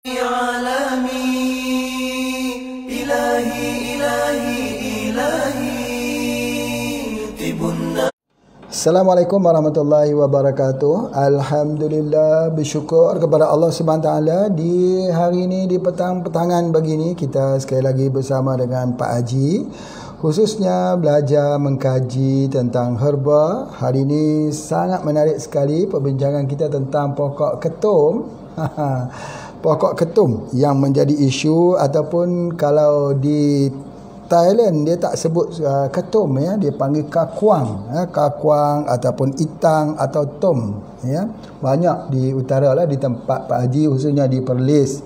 عالمي إلهي إلهي إلهي طب. Assalamualaikum warahmatullahi wabarakatuh. Alhamdulillah, bersyukur kepada Allah Subhanahu taala di hari ini, di petang-petangan begini kita sekali lagi bersama dengan Pak Haji, khususnya belajar mengkaji tentang herba. Hari ini sangat menarik sekali perbincangan kita tentang pokok ketum. Pokok ketum yang menjadi isu, ataupun kalau di Thailand dia tak sebut ketum, ya, dia panggil kakuang, ya, kakuang ataupun itang atau tom, ya. Banyak di utara lah, di tempat Pak Haji, khususnya di Perlis.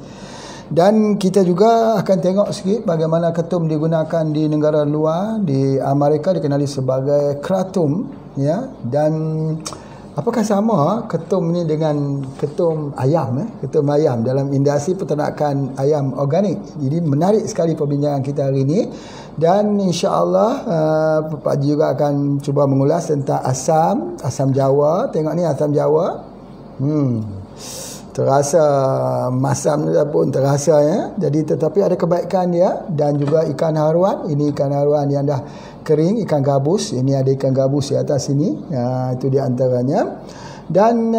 Dan kita juga akan tengok sikit bagaimana ketum digunakan di negara luar. Di Amerika dikenali sebagai kratum, ya. Dan apakah sama ketum ni dengan ketum ayam, ketum ayam dalam industri peternakan ayam organik. Jadi menarik sekali perbincangan kita hari ini. Dan insya-Allah Pak Haji juga akan cuba mengulas tentang asam Jawa. Tengok ni asam Jawa. Terasa masam pun terasa, ya. Jadi tetapi ada kebaikan dia. Dan juga ikan haruan. Ini ikan haruan yang dah kering, ikan gabus. Ini ada ikan gabus di atas sini. Itu di antaranya. Dan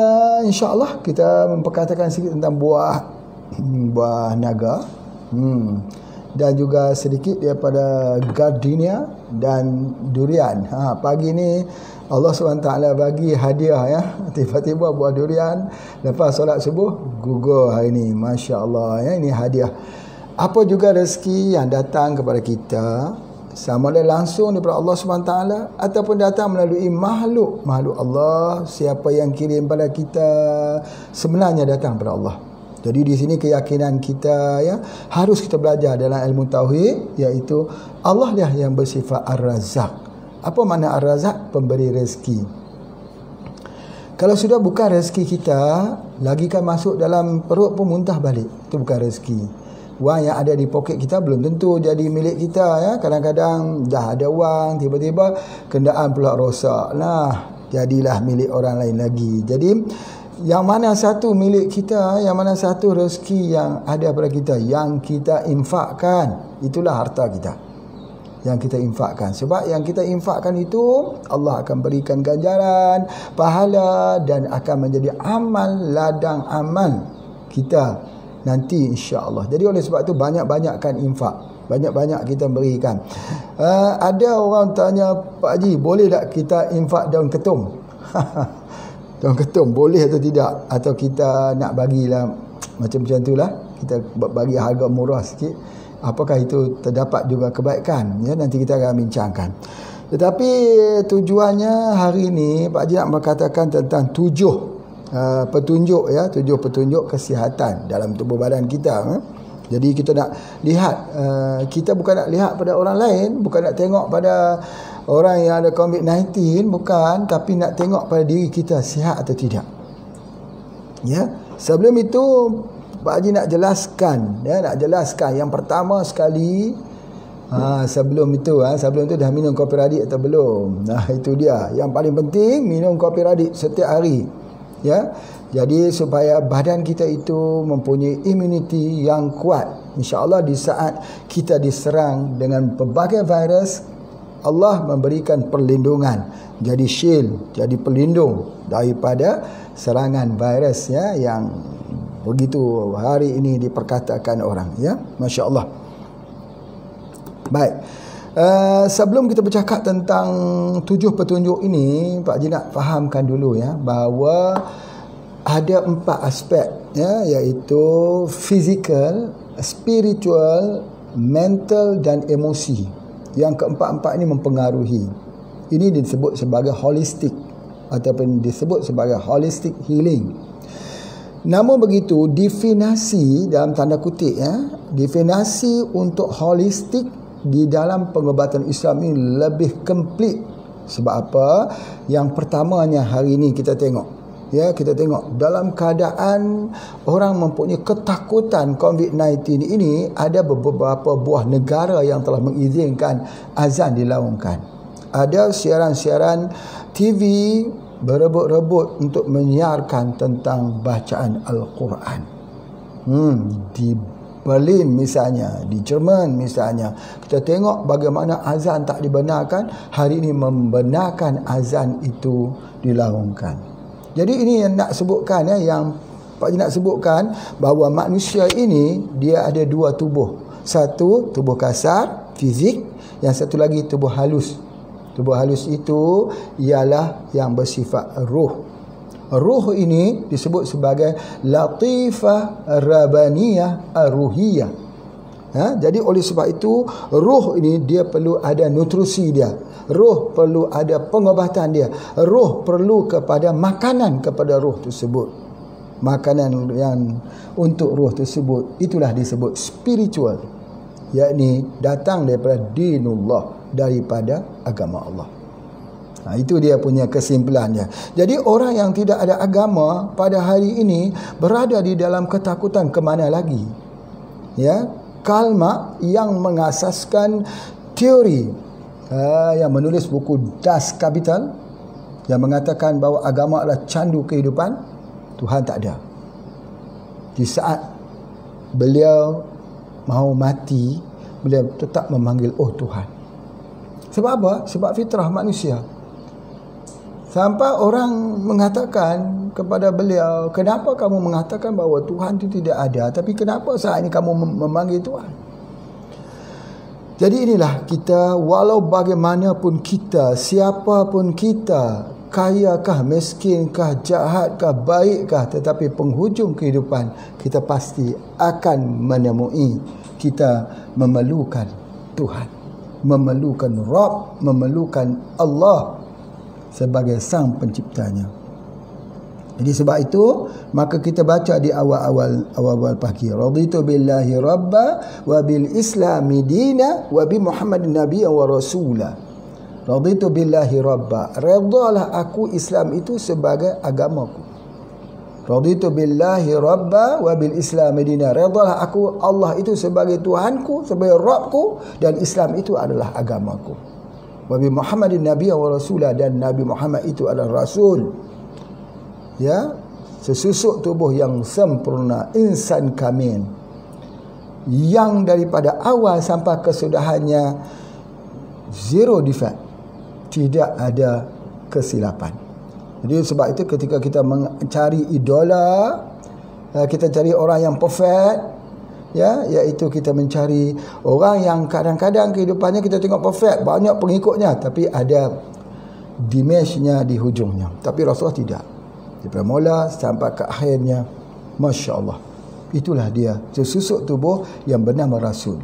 insya-Allah kita memperkatakan sedikit tentang buah naga. Dan juga sedikit daripada gardenia dan durian. Pagi ni Allah SWT bagi hadiah, ya. Tiba-tiba buah durian lepas solat subuh gugur hari ni. Masya Allah, ya. Ini hadiah. Apa juga rezeki yang datang kepada kita, sama ada langsung daripada Allah SWT ataupun datang melalui makhluk Allah. Siapa yang kirim pada kita sebenarnya datang daripada Allah. Jadi di sini keyakinan kita, ya, harus kita belajar dalam ilmu tauhid, iaitu Allah lah yang bersifat Ar-Razzaq. Apa makna Ar-Razzaq? Pemberi rezeki. Kalau sudah bukan rezeki kita, lagi kan masuk dalam perut pun muntah balik. Itu bukan rezeki. Wang yang ada di poket kita belum tentu jadi milik kita, ya. Kadang-kadang dah ada wang, tiba-tiba kenderaan pula rosak. Nah, jadilah milik orang lain lagi. Jadi yang mana satu milik kita, yang mana satu rezeki yang ada pada kita, yang kita infakkan, itulah harta kita yang kita infakkan. Sebab yang kita infakkan itu Allah akan berikan ganjaran, pahala, dan akan menjadi amal, ladang amal kita nanti, insya-Allah. Jadi oleh sebab itu banyak-banyakkan infak, banyak-banyak kita berikan. Ada orang tanya, Pak Haji, boleh tak kita infak daun ketum? Daun ketum boleh atau tidak? Atau kita nak bagilah macam itulah, kita bagi harga murah sikit. Apakah itu terdapat juga kebaikan? Ya, nanti kita akan bincangkan. Tetapi tujuannya hari ini Pak Haji nak berkatakan tentang 7 petunjuk, ya, 7 petunjuk kesihatan dalam tubuh badan kita. Jadi kita nak lihat, kita bukan nak lihat pada orang lain, bukan nak tengok pada orang yang ada COVID-19, bukan, tapi nak tengok pada diri kita sihat atau tidak. Ya, sebelum itu Pak Haji nak jelaskan, ya, yang pertama sekali, sebelum itu dah minum kopi radik atau belum? Nah, itu dia. Yang paling penting minum kopi radik setiap hari. Ya. Jadi supaya badan kita itu mempunyai imuniti yang kuat. Insya-Allah di saat kita diserang dengan pelbagai virus, Allah memberikan perlindungan. Jadi shield, jadi pelindung daripada serangan virus, ya, yang begitu hari ini diperkatakan orang, ya. Masya-Allah. Baik. Sebelum kita bercakap tentang 7 petunjuk ini, Pak Haji nak fahamkan dulu, ya, bahawa ada 4 aspek, ya, iaitu fizikal, spiritual, mental dan emosi. Yang keempat-empat ini mempengaruhi. Ini disebut sebagai holistic ataupun disebut sebagai holistic healing. Namun begitu, definisi dalam tanda kutip, ya, definisi untuk holistik di dalam pengobatan Islam ini lebih komplit. Sebab apa? Yang pertamanya hari ini kita tengok, ya, kita tengok dalam keadaan orang mempunyai ketakutan COVID-19 ini, ada beberapa buah negara yang telah mengizinkan azan dilaungkan. Ada siaran-siaran TV berebut-rebut untuk menyiarkan tentang bacaan Al-Quran. Di Berlin misalnya, di Jerman misalnya, kita tengok bagaimana azan tak dibenarkan, hari ini membenarkan azan itu dilaungkan. Jadi ini yang nak sebutkan, yang Pak Haji nak sebutkan, bahawa manusia ini dia ada dua tubuh. Satu tubuh kasar, fizik, yang satu lagi tubuh halus. Tubuh halus itu ialah yang bersifat ruh. Ruh ini disebut sebagai latifah rabaniyah ar-ruhiyah. Jadi oleh sebab itu, ruh ini dia perlu ada nutrisi dia. Ruh perlu ada pengobatan dia. Ruh perlu kepada makanan kepada ruh tersebut. Makanan yang untuk ruh tersebut itulah disebut spiritual, yakni datang daripada dinullah, daripada agama Allah. Itu dia punya kesimpulannya. Jadi orang yang tidak ada agama pada hari ini berada di dalam ketakutan ke mana lagi? Ya, Karl Marx yang mengasaskan teori yang menulis buku Das Kapital, yang mengatakan bahawa agama adalah candu kehidupan, Tuhan tak ada. Di saat beliau mahu mati, beliau tetap memanggil oh Tuhan. Sebab apa? Sebab fitrah manusia. Sampai orang mengatakan kepada beliau, kenapa kamu mengatakan bahawa Tuhan itu tidak ada, tapi kenapa saat ini kamu memanggil Tuhan? Jadi inilah kita, walau bagaimanapun kita, siapapun kita, kayakah, miskinkah, jahatkah, baikkah, tetapi penghujung kehidupan kita pasti akan menemui kita memerlukan Tuhan, memerlukan Rabb, memerlukan Allah sebagai sang penciptanya. Jadi sebab itu, maka kita baca di awal-awal pagi, raditu billahi rabba wa bil islami dina wa bi muhammadin nabiyyan wa rasula. Raditu billahi rabba, redalah aku Islam itu sebagai agamaku. Raditu billahi rabba wa bil islami dina, redalah aku Allah itu sebagai Tuhanku, sebagai Rabbku, dan Islam itu adalah agamaku. Wa bi Muhammadin nabiyyan wa rasula, dan Nabi Muhammad itu adalah rasul. Ya, sesusuk tubuh yang sempurna, insan kamil, yang daripada awal sampai kesudahannya zero defect, tidak ada kesilapan. Jadi sebab itu ketika kita mencari idola, kita cari orang yang perfect, ya, iaitu kita mencari orang yang kadang-kadang kehidupannya kita tengok perfect, banyak pengikutnya, tapi ada damage-nya di hujungnya. Tapi Rasulullah tidak. Daripada mula sampai ke akhirnya, Masya Allah, itulah dia sesusuk tubuh yang bernama Rasul.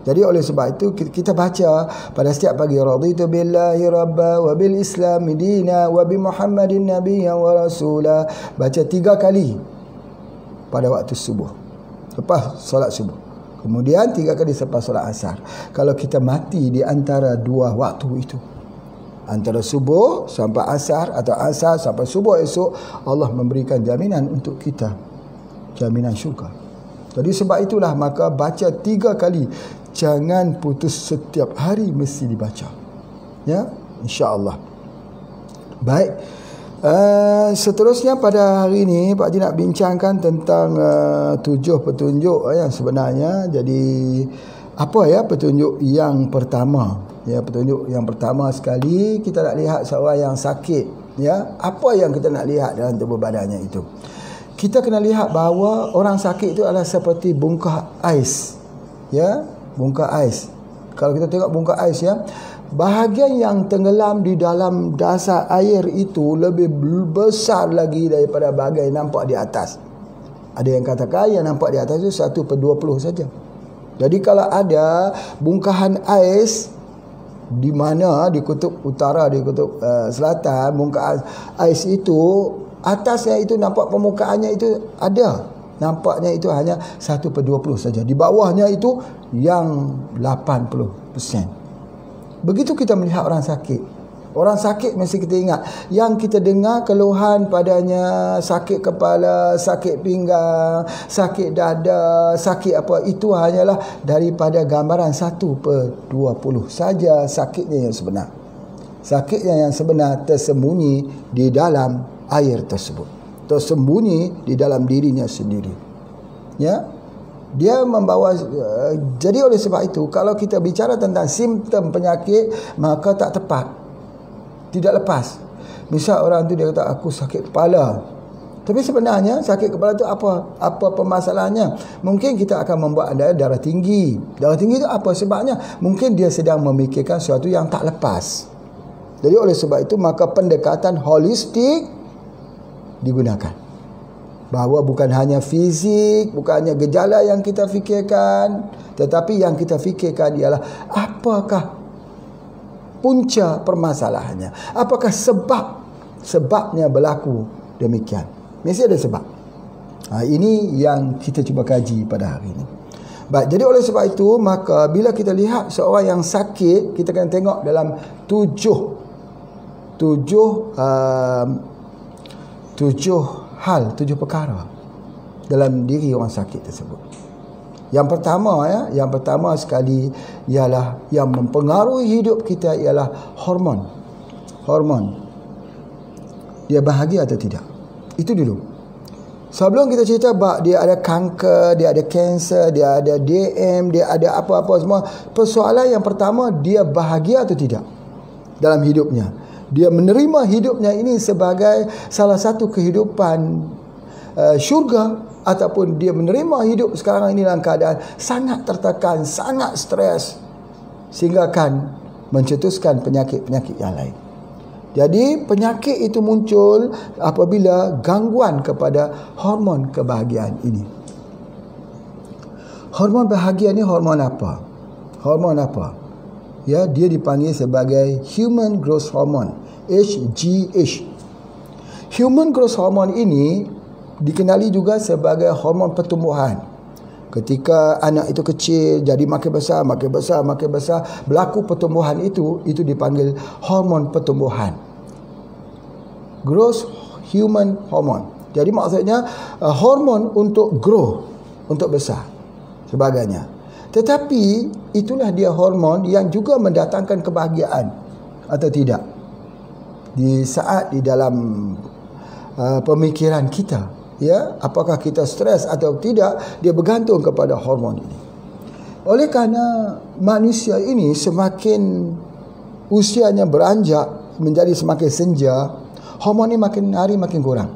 Jadi oleh sebab itu kita baca pada setiap pagi, raditu billahi rabba wa bil islami dina wa bi muhammadin nabiyyan wa rasula. Baca 3 kali pada waktu subuh, lepas solat subuh, kemudian 3 kali selepas solat asar. Kalau kita mati di antara 2 waktu itu, antara subuh sampai asar atau asar sampai subuh esok, Allah memberikan jaminan untuk kita, jaminan syurga. Jadi sebab itulah maka baca 3 kali, jangan putus, setiap hari mesti dibaca, ya, insya-Allah. Baik, seterusnya pada hari ini Pak Haji nak bincangkan tentang 7 petunjuk yang sebenarnya. Jadi apa ya petunjuk yang pertama? Ya, petunjuk yang pertama sekali, kita nak lihat seorang yang sakit, ya, apa yang kita nak lihat dalam tubuh badannya itu? Kita kena lihat bahawa orang sakit itu adalah seperti bungkah ais, ya, bungkah ais. Kalau kita tengok bungkah ais, ya, bahagian yang tenggelam di dalam dasar air itu lebih besar lagi daripada bahagian yang nampak di atas. Ada yang katakan yang nampak di atas itu 1/20 saja. Jadi kalau ada bungkahan ais di mana, di kutub utara, di kutub selatan, bungkahan ais itu, atasnya itu nampak permukaannya itu ada, nampaknya itu hanya 1/20 saja. Di bawahnya itu yang 80%. Begitu kita melihat orang sakit. Orang sakit mesti kita ingat, yang kita dengar keluhan padanya, sakit kepala, sakit pinggang, sakit dada, sakit apa, itu hanyalah daripada gambaran 1/20 saja sakitnya yang sebenar. Sakitnya yang sebenar tersembunyi di dalam air tersebut, tersembunyi di dalam dirinya sendiri. Ya, dia membawa jadi oleh sebab itu kalau kita bicara tentang simptom penyakit, maka tak tepat, tidak lepas. Misal orang tu dia kata aku sakit kepala, tapi sebenarnya sakit kepala tu apa permasalahannya? Mungkin kita akan membuat anda darah tinggi. Darah tinggi tu apa sebabnya? Mungkin dia sedang memikirkan sesuatu yang tak lepas. Jadi oleh sebab itu maka pendekatan holistik digunakan. Bahawa bukan hanya fizik, bukan hanya gejala yang kita fikirkan, tetapi yang kita fikirkan ialah apakah punca permasalahannya, apakah sebabnya berlaku demikian. Mesti ada sebab. Ini yang kita cuba kaji pada hari ini. Baik, jadi oleh sebab itu maka bila kita lihat seorang yang sakit, kita kena tengok dalam tujuh perkara dalam diri orang sakit tersebut. Yang pertama sekali ialah yang mempengaruhi hidup kita ialah hormon. Dia bahagia atau tidak? Itu dulu. Sebelum kita cerita dia ada kanker, dia ada kanser, dia ada DM, dia ada apa-apa semua, persoalan yang pertama, dia bahagia atau tidak dalam hidupnya. Dia menerima hidupnya ini sebagai salah satu kehidupan syurga, ataupun dia menerima hidup sekarang ini dalam keadaan sangat tertekan, sangat stres, sehingga akan mencetuskan penyakit-penyakit yang lain. Jadi penyakit itu muncul apabila gangguan kepada hormon kebahagiaan ini. Hormon bahagia ni hormon apa? Ya, dia dipanggil sebagai Human Growth Hormone, HGH. Human Growth Hormone ini dikenali juga sebagai hormon pertumbuhan. Ketika anak itu kecil, jadi makin besar, berlaku pertumbuhan itu dipanggil hormon pertumbuhan. Growth Human Hormone. Jadi maksudnya hormon untuk grow, untuk besar, sebagainya. Tetapi itulah dia hormon yang juga mendatangkan kebahagiaan atau tidak. Di saat di dalam pemikiran kita, ya, apakah kita stres atau tidak, dia bergantung kepada hormon ini. Oleh kerana manusia ini semakin usianya beranjak menjadi semakin senja, hormon ini makin hari makin kurang.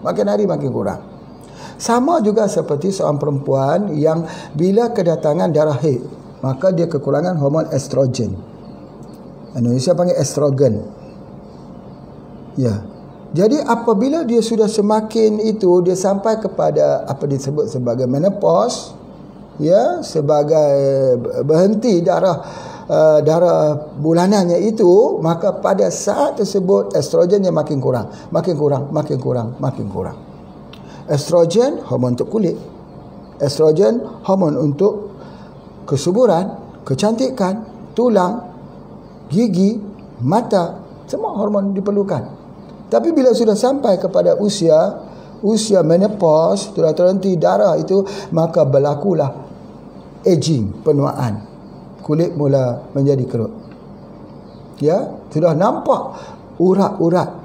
Sama juga seperti seorang perempuan yang bila kedatangan darah haid, maka dia kekurangan hormon estrogen. Indonesia panggil estrogen. Ya. Jadi apabila dia sudah semakin itu, dia sampai kepada apa disebut sebagai menopause, ya, sebagai berhenti darah bulanannya itu, maka pada saat tersebut estrogennya makin kurang. Estrogen hormon untuk kulit, estrogen hormon untuk kesuburan, kecantikan, tulang, gigi, mata, semua hormon diperlukan. Tapi bila sudah sampai kepada usia menopause, sudah terhenti darah itu, maka berlakulah aging, penuaan. Kulit mula menjadi kerut. Ya, sudah nampak urat-urat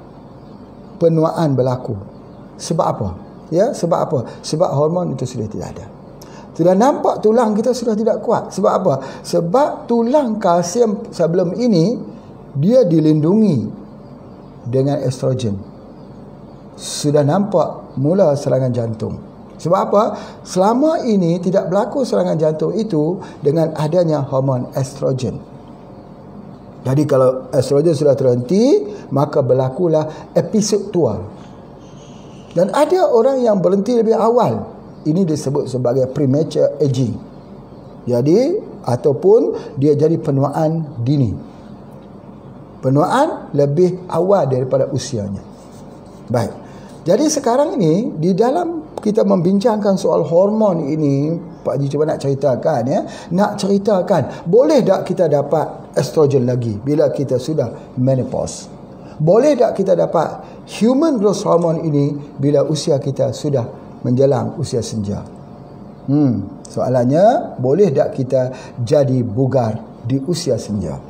penuaan berlaku. Sebab apa? Ya, sebab apa? Sebab hormon itu sudah tidak ada. Sudah nampak tulang kita sudah tidak kuat. Sebab apa? Sebab tulang kalsium sebelum ini dia dilindungi dengan estrogen. Sudah nampak mula serangan jantung. Sebab apa? Selama ini tidak berlaku serangan jantung itu dengan adanya hormon estrogen. Jadi kalau estrogen sudah terhenti, maka berlakulah episod tua. Dan ada orang yang berhenti lebih awal. Ini disebut sebagai premature aging. Jadi ataupun dia jadi penuaan dini. Penuaan lebih awal daripada usianya. Baik. Jadi sekarang ini di dalam kita membincangkan soal hormon ini, Pak Haji cuba nak ceritakan, ya. Nak ceritakan, boleh tak kita dapat estrogen lagi bila kita sudah menopause? Boleh tak kita dapat human growth hormone ini bila usia kita sudah menjelang usia senja? Soalannya, boleh tak kita jadi bugar di usia senja?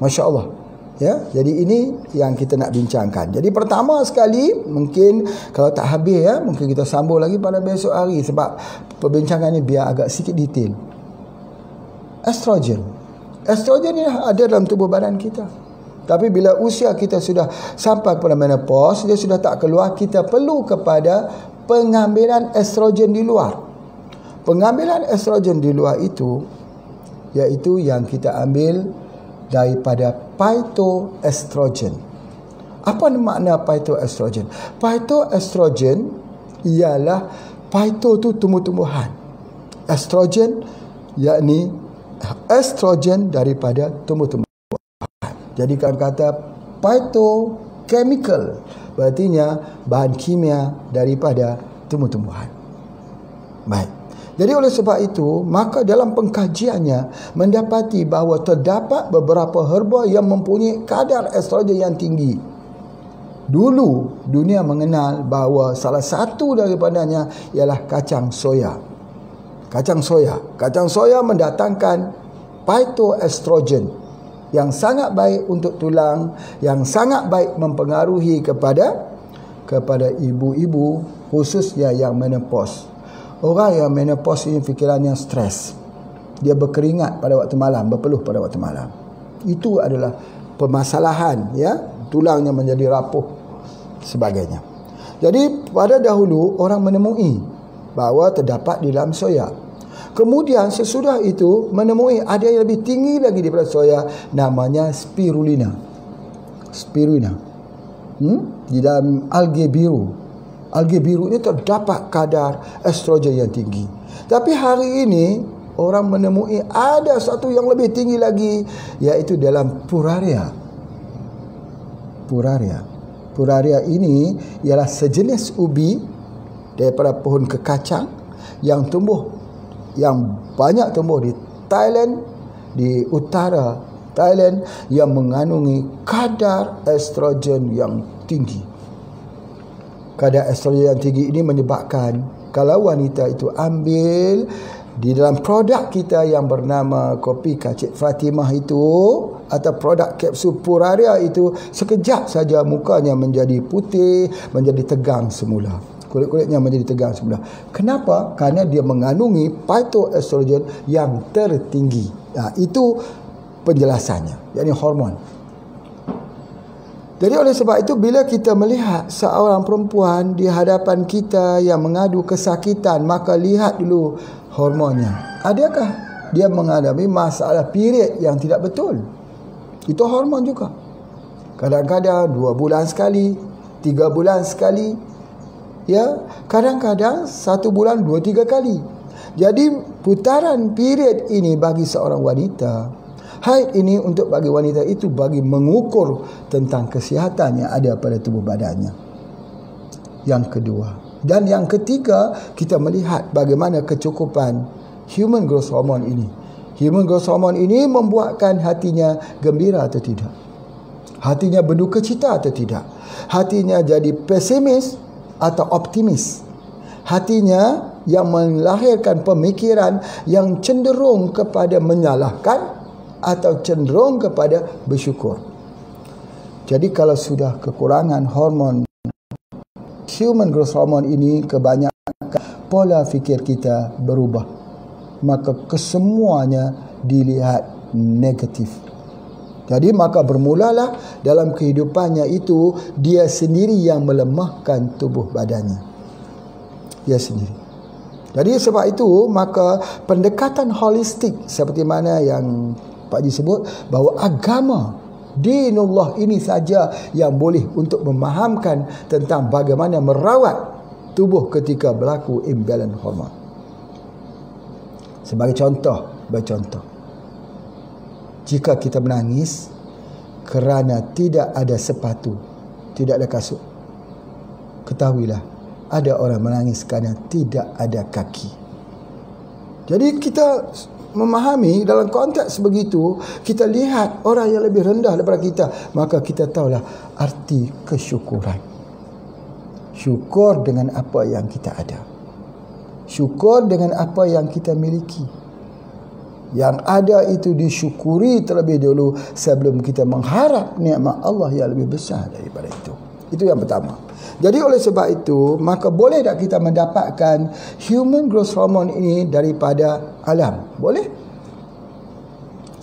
Masya Allah. Ya, jadi ini yang kita nak bincangkan. Jadi pertama sekali, mungkin kalau tak habis ya, mungkin kita sambung lagi pada besok hari sebab perbincangan ni biar agak sikit detail. Estrogen. Estrogen ni ada dalam tubuh badan kita. Tapi bila usia kita sudah sampai kepada menopause, dia sudah tak keluar, kita perlu kepada pengambilan estrogen di luar. Pengambilan estrogen di luar itu iaitu yang kita ambil daripada phytoestrogen. Apa makna phytoestrogen? Phytoestrogen ialah phyto tu tumbuh-tumbuhan. Estrogen yakni estrogen daripada tumbuh-tumbuhan. Jadi kalau kata phytochemical, berartinya bahan kimia daripada tumbuh-tumbuhan. Baik. Jadi oleh sebab itu, maka dalam pengkajiannya mendapati bahawa terdapat beberapa herba yang mempunyai kadar estrogen yang tinggi. Dulu dunia mengenal bahawa salah satu daripadanya ialah kacang soya. Kacang soya mendatangkan phytoestrogen yang sangat baik untuk tulang, yang sangat baik mempengaruhi kepada ibu-ibu khususnya yang menopause. Orang yang menopause ini fikirannya stres. Dia berkeringat pada waktu malam, berpeluh pada waktu malam. Itu adalah permasalahan, ya. Tulangnya menjadi rapuh sebagainya. Jadi pada dahulu orang menemui bahawa terdapat di dalam soya. Kemudian sesudah itu menemui ada yang lebih tinggi lagi daripada soya, namanya spirulina. Di dalam alge biru. Alge biru ini terdapat kadar estrogen yang tinggi. Tapi hari ini orang menemui ada satu yang lebih tinggi lagi, iaitu dalam puraria. Puraria ini ialah sejenis ubi daripada pohon kekacang yang banyak tumbuh di Thailand, di utara Thailand, yang mengandungi kadar estrogen yang tinggi. Kadar estrogen yang tinggi ini menyebabkan kalau wanita itu ambil di dalam produk kita yang bernama kopi Cik Fatimah itu atau produk kapsul puraria itu, sekejap saja mukanya menjadi putih, menjadi tegang semula. Kulit-kulitnya menjadi tegang semula. Kenapa? Kerana dia mengandungi phytoestrogen yang tertinggi. Itu penjelasannya, yakni hormon. Jadi oleh sebab itu, bila kita melihat seorang perempuan di hadapan kita yang mengadu kesakitan, maka lihat dulu hormonnya. Adakah dia mengalami masalah period yang tidak betul? Itu hormon juga. Kadang-kadang 2 bulan sekali, 3 bulan sekali, ya, kadang-kadang 1 bulan 2-3 kali. Jadi putaran period ini bagi seorang wanita, haid ini untuk bagi wanita itu bagi mengukur tentang kesihatan yang ada pada tubuh badannya. Yang kedua. Dan yang ketiga, kita melihat bagaimana kecukupan human growth hormone ini. Human growth hormone ini membuatkan hatinya gembira atau tidak. Hatinya berduka cita atau tidak. Hatinya jadi pesimis atau optimis. Hatinya yang melahirkan pemikiran yang cenderung kepada menyalahkan atau cenderung kepada bersyukur. Jadi kalau sudah kekurangan hormon human growth hormone ini, kebanyakan pola fikir kita berubah, maka kesemuanya dilihat negatif. Jadi maka bermulalah dalam kehidupannya itu dia sendiri yang melemahkan tubuh badannya. Dia sendiri. Jadi sebab itu maka pendekatan holistik seperti mana yang Pak Haji sebut, bahawa agama dinullah ini saja yang boleh untuk memahamkan tentang bagaimana merawat tubuh ketika berlaku imbalance hormon. Sebagai contoh, jika kita menangis kerana tidak ada sepatu, tidak ada kasut, ketahuilah ada orang menangis kerana tidak ada kaki. Jadi kita memahami dalam konteks begitu, kita lihat orang yang lebih rendah daripada kita, maka kita tahulah arti kesyukuran. Syukur dengan apa yang kita ada. Syukur dengan apa yang kita miliki. Yang ada itu disyukuri terlebih dulu sebelum kita mengharap nikmat Allah yang lebih besar daripada itu. Itu yang pertama. Jadi oleh sebab itu, maka boleh tak kita mendapatkan human growth hormone ini daripada alam? Boleh.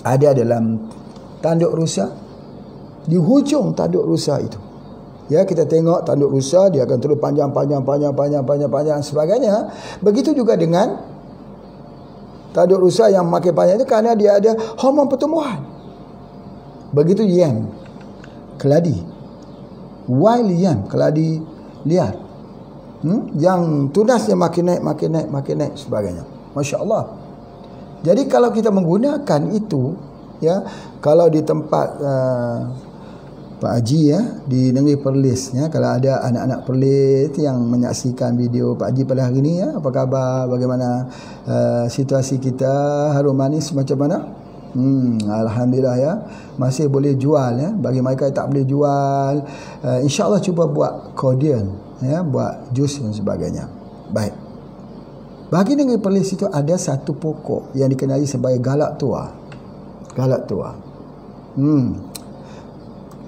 Ada dalam tanduk rusa, di hujung tanduk rusa itu. Ya, kita tengok tanduk rusa, dia akan terus panjang sebagainya. Begitu juga dengan tanduk rusa yang makin panjang itu kerana dia ada hormon pertumbuhan. Begitu yam, keladi, wild yam, keladi liar, yang tunasnya makin naik sebagainya. Masya Allah. Jadi kalau kita menggunakan itu, ya, kalau di tempat Pak Haji, ya, di Negeri Perlis, ya, kalau ada anak-anak Perlis yang menyaksikan video Pak Haji pada hari ini, ya, apa khabar, bagaimana situasi kita, harum manis macam mana? Alhamdulillah, ya, masih boleh jual, ya. Bagi mereka yang tak boleh jual, insya-Allah cuba buat cordial, ya, buat jus dan sebagainya. Baik. Bagi Negeri Perlis itu ada satu pokok yang dikenali sebagai galak tua. Galak tua.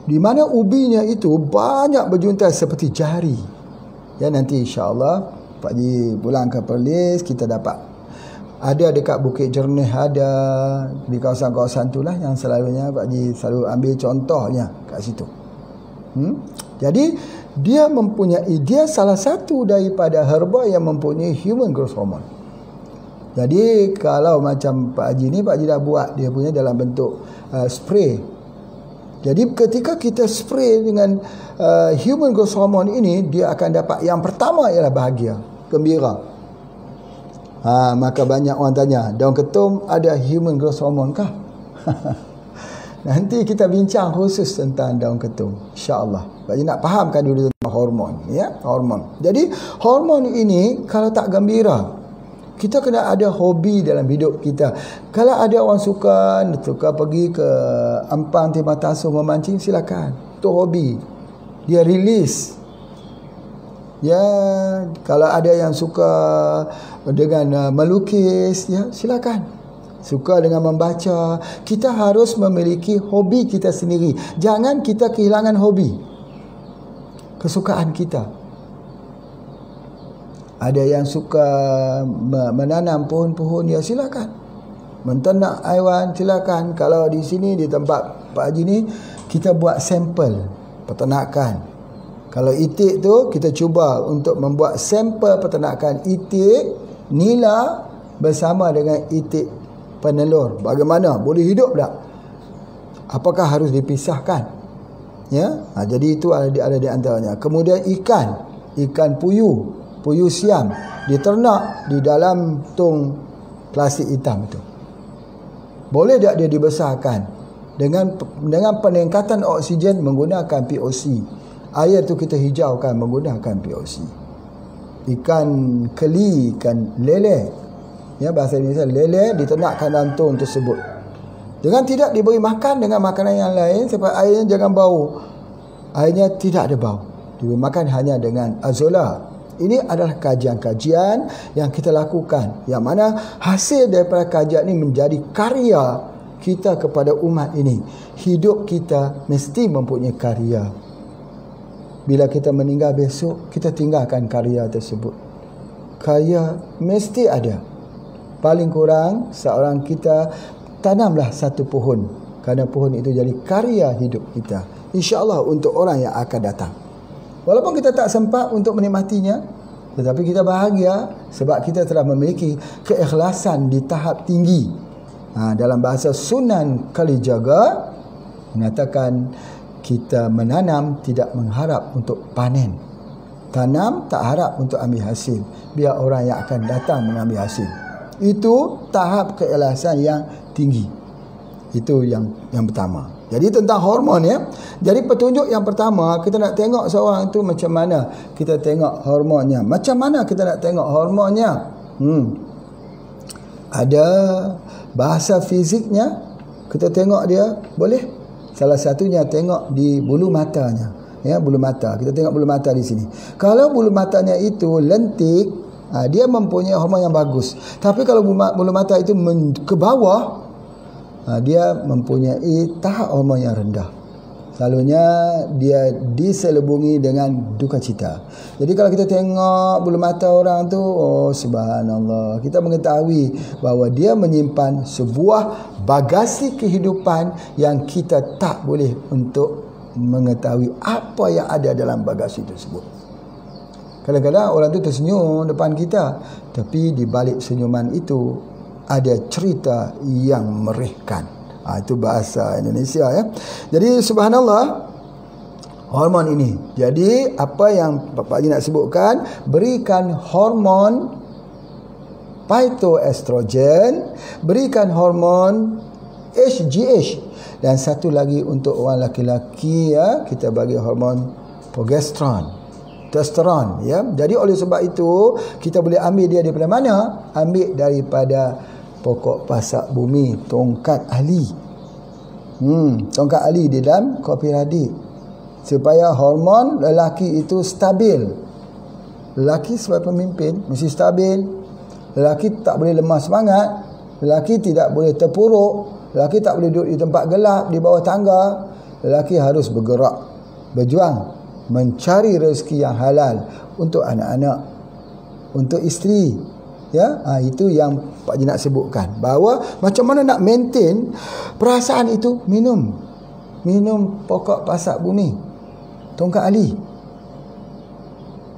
Di mana ubinya itu banyak berjuntai seperti jari. Ya, nanti insya-Allah Pak Haji pulang ke Perlis, kita dapat. Ada dekat Bukit Jernih, ada di kawasan-kawasan itulah yang selalunya Pak Haji selalu ambil contohnya kat situ. Jadi dia salah satu daripada herba yang mempunyai human growth hormone. Jadi kalau macam Pak Haji ni, Pak Haji dah buat dia punya dalam bentuk spray. Jadi ketika kita spray dengan human growth hormone ini, dia akan dapat yang pertama ialah bahagia, gembira. Maka banyak orang tanya, daun ketum ada human growth hormone kah? Nanti kita bincang khusus tentang daun ketum, insya-Allah. Bagi nak fahamkan dulu tentang hormon, ya, hormon. Jadi hormon ini kalau tak gembira, kita kena ada hobi dalam hidup kita. Kalau ada orang suka pergi ke Ampang Timah Tasuh memancing, silakan. Itu hobi. Dia release. Ya, kalau ada yang suka dengan melukis, ya, silakan. Suka dengan membaca, kita harus memiliki hobi kita sendiri. Jangan kita kehilangan hobi, kesukaan kita. Ada yang suka menanam pohon-pohon, ya silakan. Menternak haiwan, silakan. Kalau di sini di tempat Pak Haji ni, kita buat sampel peternakan. Kalau itik tu, kita cuba untuk membuat sampel peternakan itik nila bersama dengan itik penelur. Bagaimana? Boleh hidup tak? Apakah harus dipisahkan? Ya, jadi itu ada di antaranya. Kemudian ikan puyuh siam diternak di dalam tong plastik hitam itu. Boleh tak dia dibesarkan dengan peningkatan oksigen menggunakan POC? Air tu kita hijaukan menggunakan POC. Ikan keli, ikan lele, ya, bahasa Indonesia lele, diternakkan dalam tong tersebut. Dengan tidak diberi makan dengan makanan yang lain, supaya airnya jangan bau. Airnya tidak ada bau. Diberi makan hanya dengan azola. Ini adalah kajian-kajian yang kita lakukan, yang mana hasil daripada kajian ini menjadi karya kita kepada umat ini. Hidup kita mesti mempunyai karya. Bila kita meninggal besok, kita tinggalkan karya tersebut. Karya mesti ada. Paling kurang seorang kita tanamlah satu pohon, kerana pohon itu jadi karya hidup kita, insya-Allah untuk orang yang akan datang. Walaupun kita tak sempat untuk menikmatinya, tetapi kita bahagia sebab kita telah memiliki keikhlasan di tahap tinggi. Dalam bahasa Sunan Kalijaga mengatakan, kita menanam tidak mengharap untuk panen. Tanam tak harap untuk ambil hasil. Biar orang yang akan datang mengambil hasil. Itu tahap keikhlasan yang tinggi. Itu yang pertama. Jadi tentang hormon, ya. Jadi petunjuk yang pertama, kita nak tengok seorang itu macam mana kita tengok hormonnya. Macam mana kita nak tengok hormonnya? Ada bahasa fiziknya, kita tengok dia, boleh. Salah satunya tengok di bulu matanya, ya, bulu mata. Kita tengok bulu mata di sini. Kalau bulu matanya itu lentik, Dia mempunyai hormon yang bagus. Tapi kalau bulu mata itu ke bawah, dia mempunyai tahap hormon yang rendah. Selalunya dia diselubungi dengan duka cita. Jadi kalau kita tengok bulu mata orang tu, oh subhanallah, kita mengetahui bahawa dia menyimpan sebuah bagasi kehidupan yang kita tak boleh untuk mengetahui apa yang ada dalam bagasi tersebut. Kadang-kadang orang tu tersenyum depan kita, tapi di balik senyuman itu ada cerita yang merihkan. Itu bahasa Indonesia ya. Jadi subhanallah, hormon ini. Jadi apa yang Pak Haji nak sebutkan, berikan hormon phytoestrogen, berikan hormon HGH, dan satu lagi untuk orang laki-laki ya, kita bagi hormon progesteron, testosteron ya. Jadi oleh sebab itu kita boleh ambil dia daripada mana? Ambil daripada pokok pasak bumi, tongkat ali. Tongkat ali di dalam kopi radik, supaya hormon lelaki itu stabil. Lelaki sebagai pemimpin mesti stabil. Lelaki tak boleh lemah semangat. Lelaki tidak boleh terpuruk. Lelaki tak boleh duduk di tempat gelap, di bawah tangga. Lelaki harus bergerak, berjuang, mencari rezeki yang halal untuk anak-anak, untuk isteri. Ya, itu yang Pak Haji nak sebutkan, bahawa macam mana nak maintain perasaan itu. Minum pokok pasak bumi, tongkat ali.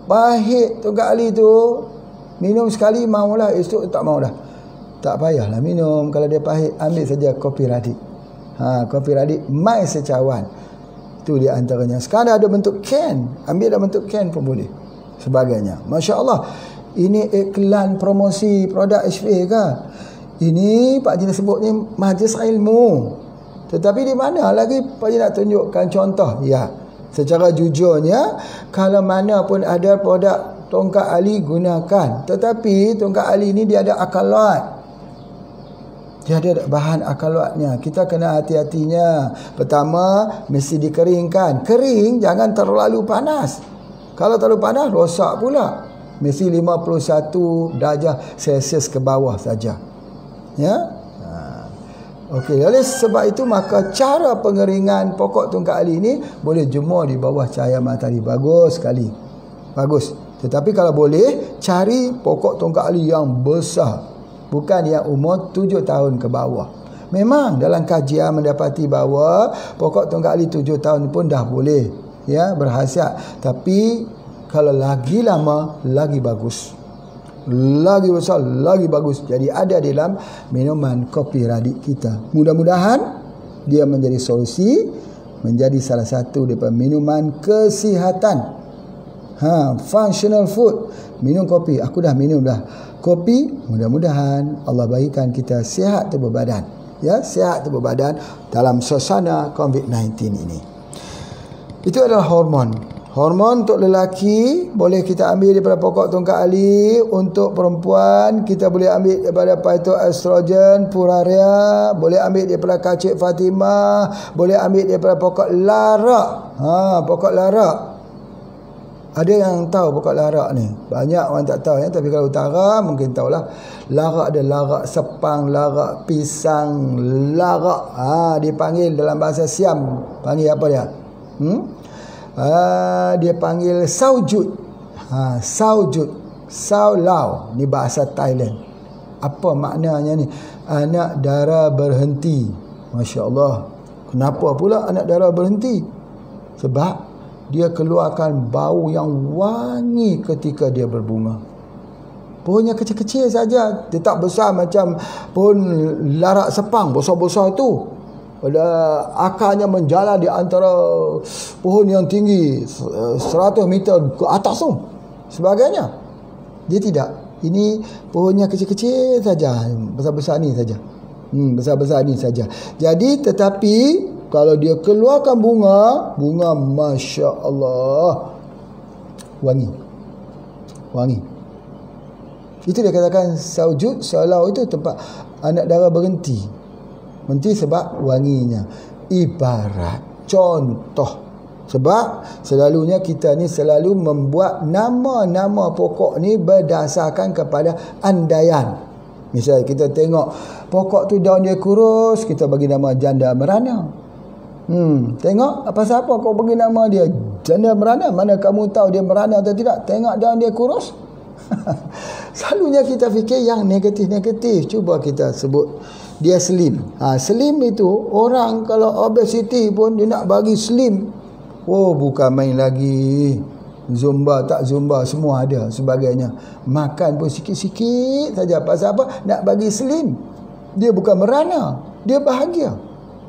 Pahit tongkat ali tu, minum sekali maulah, esok tak mau dah. Tak payahlah minum. Kalau dia pahit, ambil saja kopi radik. Kopi radik mai secawan. Itu di antaranya. Sekarang ada bentuk can, ambil dalam bentuk can pun boleh, sebagainya. Masya Allah. Ini iklan promosi produk HFA ke? Ini Pak Haji nak sebut ni majlis ilmu. Tetapi di mana lagi Pak Haji nak tunjukkan contoh? Ya, secara jujurnya, kalau mana pun ada produk tongkat ali, gunakan. Tetapi tongkat ali ni dia ada akalat. Dia ada bahan akalatnya. Kita kena hati-hatinya. Pertama, mesti dikeringkan. Kering, jangan terlalu panas. Kalau terlalu panas, rosak pula. Mesti 51 darjah Celsius ke bawah saja. Ya. Okey, oleh sebab itu maka cara pengeringan pokok tongkat ali ini boleh jemur di bawah cahaya matahari. Bagus sekali. Bagus. Tetapi kalau boleh, cari pokok tongkat ali yang besar, bukan yang umur 7 tahun ke bawah. Memang dalam kajian mendapati bahawa pokok tongkat ali 7 tahun pun dah boleh ya berhasiat. Tapi kalau lagi lama, lagi bagus, lagi besar, lagi bagus. Jadi ada dalam minuman kopi radik kita. Mudah-mudahan dia menjadi solusi, menjadi salah satu daripada minuman kesihatan. Functional food. Minum kopi. Aku dah minum dah kopi. Mudah-mudahan Allah bagikan kita sihat tubuh badan. Ya, sihat tubuh badan dalam suasana COVID-19 ini. Itu adalah hormon. Hormon untuk lelaki boleh kita ambil daripada pokok tongkat ali. Untuk perempuan kita boleh ambil daripada phytoestrogen, puraria. Boleh ambil daripada kacik Fatimah. Boleh ambil daripada pokok larak. Pokok larak. Ada yang tahu pokok larak ni? Banyak orang tak tahu ya. Tapi kalau utara mungkin tahulah. Larak ada larak sepang, larak pisang, larak. Dipanggil dalam bahasa Siam. Panggil apa dia? Dia panggil saujud. Saujud, saulau, ni bahasa Thailand. Apa maknanya ni? Anak dara berhenti. Masya Allah. Kenapa pula anak dara berhenti? Sebab dia keluarkan bau yang wangi ketika dia berbunga. Pohonnya kecil-kecil saja, dia tak besar macam pohon larak sepang besar-besar tu. Akarnya menjalar di antara pohon yang tinggi 100 meter ke atas tu, sebagainya. Dia tidak. Ini pohonnya kecil-kecil saja, besar-besar ni saja. Besar-besar ni saja. Jadi tetapi kalau dia keluarkan bunga Masya Allah, wangi. Itu dia katakan saujud, saulau itu tempat anak dara berhenti sebab wanginya. Ibarat contoh Sebab selalunya kita ni selalu membuat nama-nama pokok ni berdasarkan kepada andaian. Misal kita tengok pokok tu daun dia kurus, kita bagi nama janda merana. Tengok apa siapa kau bagi nama dia janda merana, mana kamu tahu dia merana atau tidak? Tengok daun dia kurus. Selalunya kita fikir yang negatif-negatif. Cuba kita sebut dia slim. Slim itu orang kalau obesity pun dia nak bagi slim. Oh, bukan main lagi. Zumba tak zumba semua ada sebagainya. Makan pun sikit-sikit saja. Pasal apa? Nak bagi slim. Dia bukan merana, dia bahagia.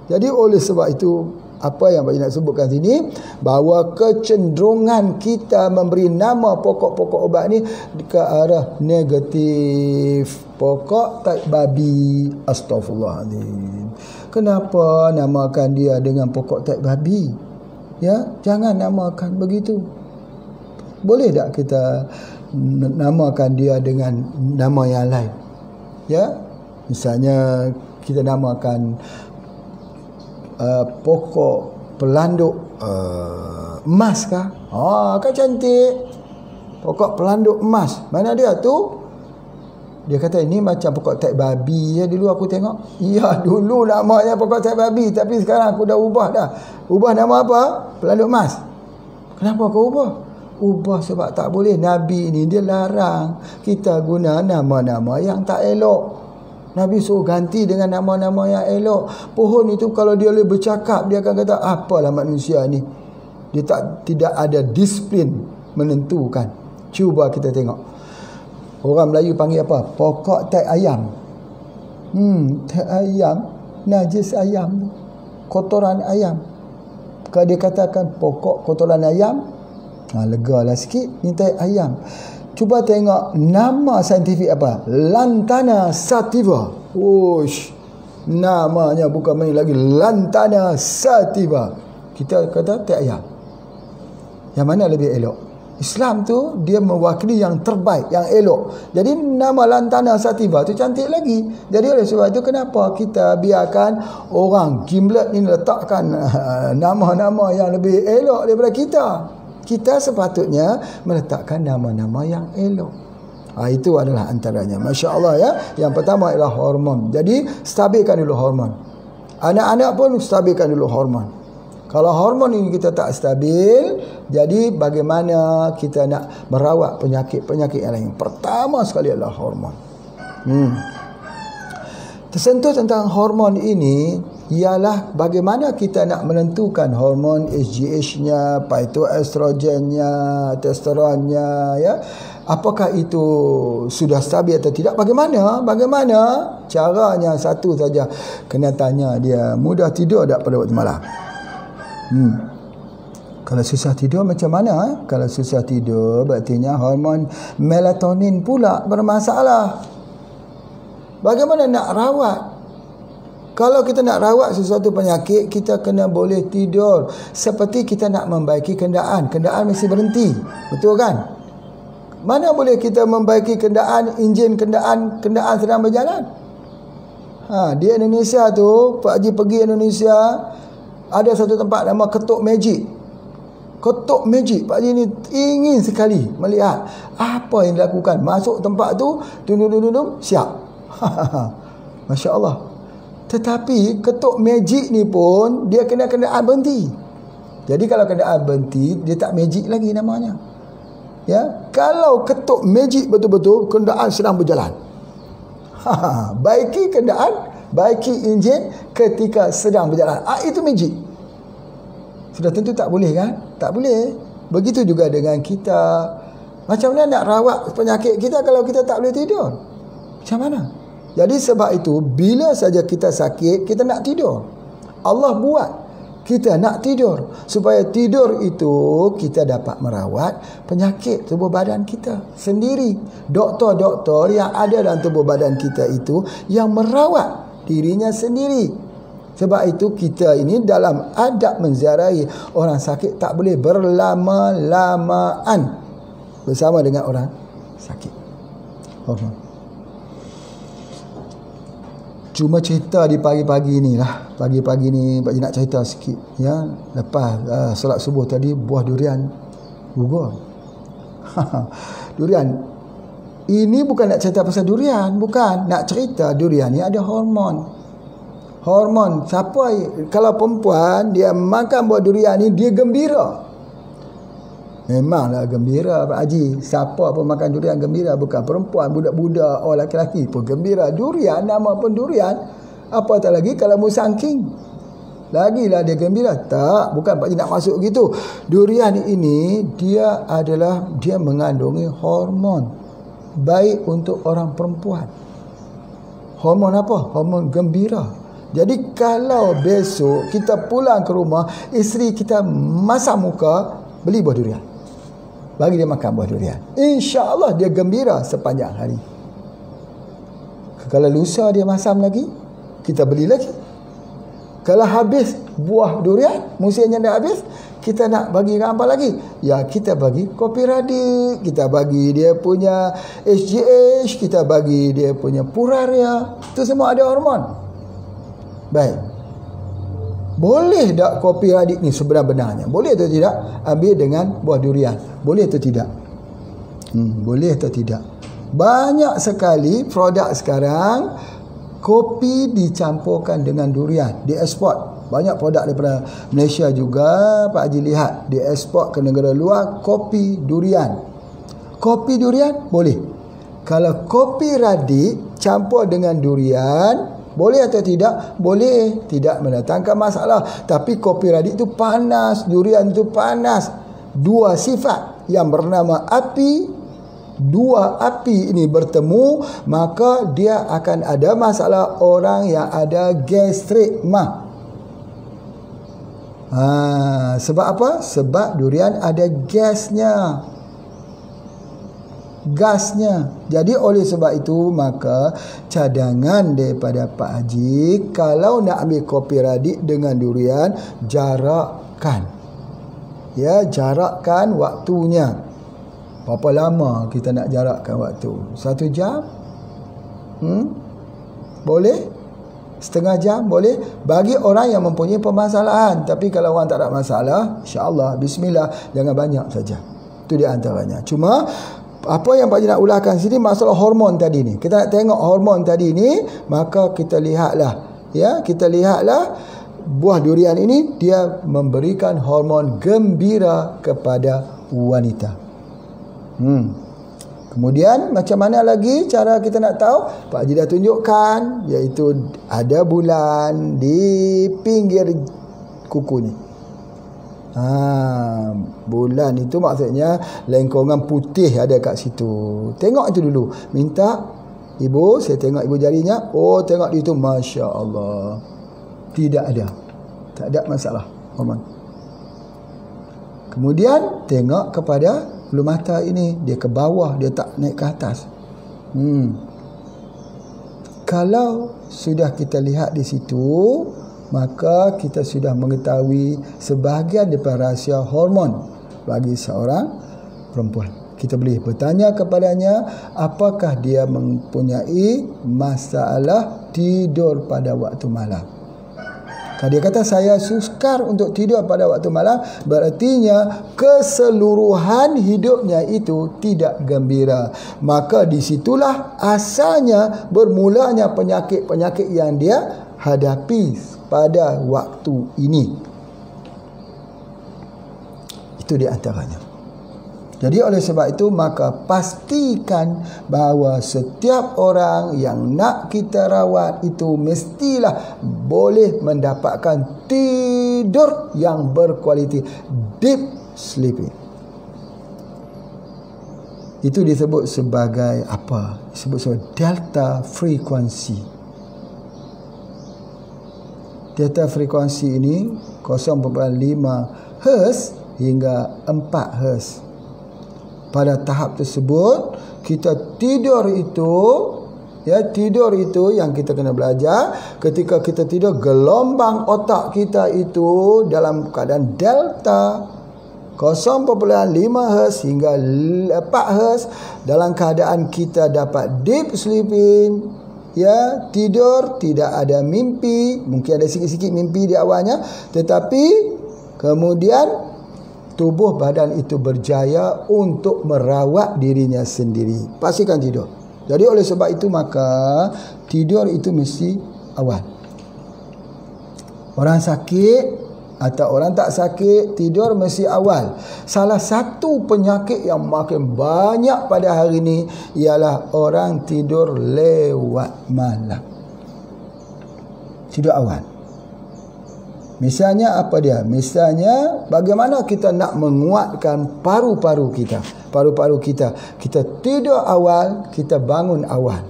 Jadi oleh sebab itu, apa yang Pak nak sebutkan sini, bahawa kecenderungan kita memberi nama pokok-pokok obat ni ke arah negatif. Pokok tai babi, astagfirullahaladzim. Kenapa namakan dia dengan pokok tai babi? Ya, jangan namakan begitu. Boleh tak kita namakan dia dengan nama yang lain? Ya, misalnya kita namakan pokok pelanduk emas kah? Kan cantik. Pokok pelanduk emas. Mana dia tu? Dia kata ini macam pokok tai babi ya, dulu aku tengok. Ya, dulu namanya pokok tai babi, tapi sekarang aku dah ubah dah. Ubah nama apa? Pelanduk emas. Kenapa kau ubah? Ubah sebab tak boleh. Nabi ni dia larang kita guna nama-nama yang tak elok. Nabi suruh ganti dengan nama-nama yang elok. Pohon itu kalau dia boleh bercakap, dia akan kata apalah manusia ni. Dia tidak ada disiplin menentukan. Cuba kita tengok. Orang Melayu panggil apa? Pokok tai ayam. Tai ayam, najis ayam, kotoran ayam. Kalau dia katakan pokok kotoran ayam, legalah sikit. Ni tai ayam. Cuba tengok nama saintifik apa? Lantana sativa. Wush, namanya bukan main lagi. Lantana sativa. Kita kata tai ayam. Yang mana lebih elok? Islam tu dia mewakili yang terbaik, yang elok. Jadi nama Lantana sativa tu cantik lagi. Jadi oleh sebab itu kenapa kita biarkan orang gimlet ni letakkan nama-nama yang lebih elok daripada kita? Kita sepatutnya meletakkan nama-nama yang elok. Itu adalah antaranya. Masya Allah ya. Yang pertama ialah hormon. Jadi stabilkan dulu hormon. Anak-anak pun stabilkan dulu hormon. Kalau hormon ini kita tak stabil, jadi bagaimana kita nak merawat penyakit-penyakit yang lain? Pertama sekali adalah hormon. Tersentuh tentang hormon ini ialah bagaimana kita nak menentukan hormon HGH-nya, phytoestrogennya, testosteronnya, ya. Apakah itu sudah stabil atau tidak? Bagaimana? Caranya satu saja. Kena tanya dia, mudah tidur tak pada waktu malam? Kalau susah tidur macam mana? Kalau susah tidur berartinya hormon melatonin pula bermasalah. Bagaimana nak rawat? Kalau kita nak rawat sesuatu penyakit, kita kena boleh tidur. Seperti kita nak membaiki kenderaan. Kenderaan mesti berhenti. Betul kan? Mana boleh kita membaiki kenderaan, enjin kenderaan sedang berjalan? Di Indonesia tu, Pak Haji pergi Indonesia, ada satu tempat nama Ketuk Magic. Ketuk Magic. Pak Haji ni ingin sekali melihat apa yang dilakukan. Masuk tempat tu, tunduk-tunduk, siap. Masya Allah. Tetapi Ketuk Magic ni pun dia kena kenderaan berhenti. Jadi kalau kenderaan berhenti, dia tak magic lagi namanya. Ya, kalau Ketuk Magic betul-betul kenderaan sedang berjalan. Baiki kenderaan, baiki enjin ketika sedang berjalan. Itu magic. Sudah tentu tak boleh kan? Tak boleh. Begitu juga dengan kita. Macam mana nak rawat penyakit kita kalau kita tak boleh tidur? Macam mana? Jadi sebab itu bila saja kita sakit, kita nak tidur. Allah buat kita nak tidur, supaya tidur itu kita dapat merawat penyakit tubuh badan kita sendiri. Doktor-doktor yang ada dalam tubuh badan kita itu yang merawat dirinya sendiri. Sebab itu kita ini dalam adab menziarahi orang sakit tak boleh berlama-lamaan bersama dengan orang sakit. Cuma cerita di pagi-pagi ni lah. Pagi-pagi ni Pak Haji nak cerita sikit ya. Lepas solat subuh tadi buah durian gugur. Durian. Ini bukan nak cerita pasal durian, bukan. Nak cerita durian ni ada hormon. Hormon. Siapa kalau perempuan dia makan buah durian ni dia gembira. Memanglah gembira Pak Haji. Siapa pun makan durian gembira. Bukan perempuan, budak-budak, orang lelaki pun gembira. Durian, nama pun durian. Apatah lagi kalau musangking. Lagilah dia gembira. Tak, bukan Pak Haji nak masuk gitu. Durian ini dia mengandungi hormon. Baik untuk orang perempuan. Hormon apa? Hormon gembira. Jadi kalau besok kita pulang ke rumah, isteri kita masak muka, beli buah durian. Bagi dia makan buah durian. InsyaAllah dia gembira sepanjang hari. Kalau lusa dia masam lagi, kita beli lagi. Kalau habis buah durian, musimnya dah habis, kita nak bagi apa lagi? Ya, kita bagi kopi radik, kita bagi dia punya HGH, kita bagi dia punya puraria. Itu semua ada hormon. Baik. Boleh tak kopi radik ni sebenar-benarnya? Boleh atau tidak? Ambil dengan buah durian. Boleh atau tidak? Boleh atau tidak? Banyak sekali produk sekarang kopi dicampurkan dengan durian, dieksport. Banyak produk daripada Malaysia juga Pak Haji lihat dieksport ke negara luar kopi durian. Kopi durian boleh. Kalau kopi radik campur dengan durian, boleh atau tidak? Boleh. Tidak mendatangkan masalah. Tapi kopi radik itu panas, durian itu panas. Dua sifat yang bernama api, dua api ini bertemu, maka dia akan ada masalah orang yang ada gastrik sebab apa? Sebab durian ada gasnya. Jadi oleh sebab itu maka cadangan daripada Pak Haji, kalau nak ambil kopi radik dengan durian, jarakkan. Ya, jarakkan waktunya. Berapa lama kita nak jarakkan waktu? 1 jam? Boleh? Setengah jam? Boleh? Bagi orang yang mempunyai permasalahan. Tapi kalau orang tak ada masalah, insya-Allah, bismillah, jangan banyak saja. Itu di antaranya. Cuma apa yang Pak Haji nak ulahkan sini masalah hormon tadi ni. Kita nak tengok hormon tadi ni, maka kita lihatlah, ya, kita lihatlah buah durian ini dia memberikan hormon gembira kepada wanita. Kemudian macam mana lagi cara kita nak tahu? Pak Haji dah tunjukkan, iaitu ada bulan di pinggir kuku ni. Bulan itu maksudnya lengkungan putih ada kat situ. Tengok itu dulu. Minta ibu, saya tengok ibu jarinya. Oh, tengok itu, Masya Allah. Tidak ada. Tak ada masalah hormon. Kemudian tengok kepada bulu mata ini. Dia ke bawah, dia tak naik ke atas. Kalau sudah kita lihat di situ, maka kita sudah mengetahui sebahagian daripada rahsia hormon bagi seorang perempuan. Kita boleh bertanya kepadanya, apakah dia mempunyai masalah tidur pada waktu malam. Kalau dia kata saya sukar untuk tidur pada waktu malam, berartinya keseluruhan hidupnya itu tidak gembira. Maka disitulah asalnya bermulanya penyakit-penyakit yang dia hadapi pada waktu ini. Itu di antaranya. Jadi oleh sebab itu maka pastikan bahawa setiap orang yang nak kita rawat itu mestilah boleh mendapatkan tidur yang berkualiti, deep sleeping. Itu disebut sebagai apa? Disebut sebagai delta frekuensi. Delta frekuensi ini 0.5 Hz hingga 4 Hz. Pada tahap tersebut kita tidur itu, ya, tidur itu yang kita kena belajar. Ketika kita tidur, gelombang otak kita itu dalam keadaan delta 0.5 Hz hingga 4 Hz. Dalam keadaan kita dapat deep sleeping, ya, tidur, tidak ada mimpi, mungkin ada sikit-sikit mimpi di awalnya, tetapi kemudian tubuh badan itu berjaya untuk merawat dirinya sendiri. Pastikan tidur. Jadi oleh sebab itu maka tidur itu mesti awal. Orang sakit atau orang tak sakit, tidur mesti awal. Salah satu penyakit yang makin banyak pada hari ini ialah orang tidur lewat malam. Tidur awal. Misalnya apa dia? Misalnya bagaimana kita nak menguatkan paru-paru kita. Paru-paru kita. Kita tidur awal, kita bangun awal.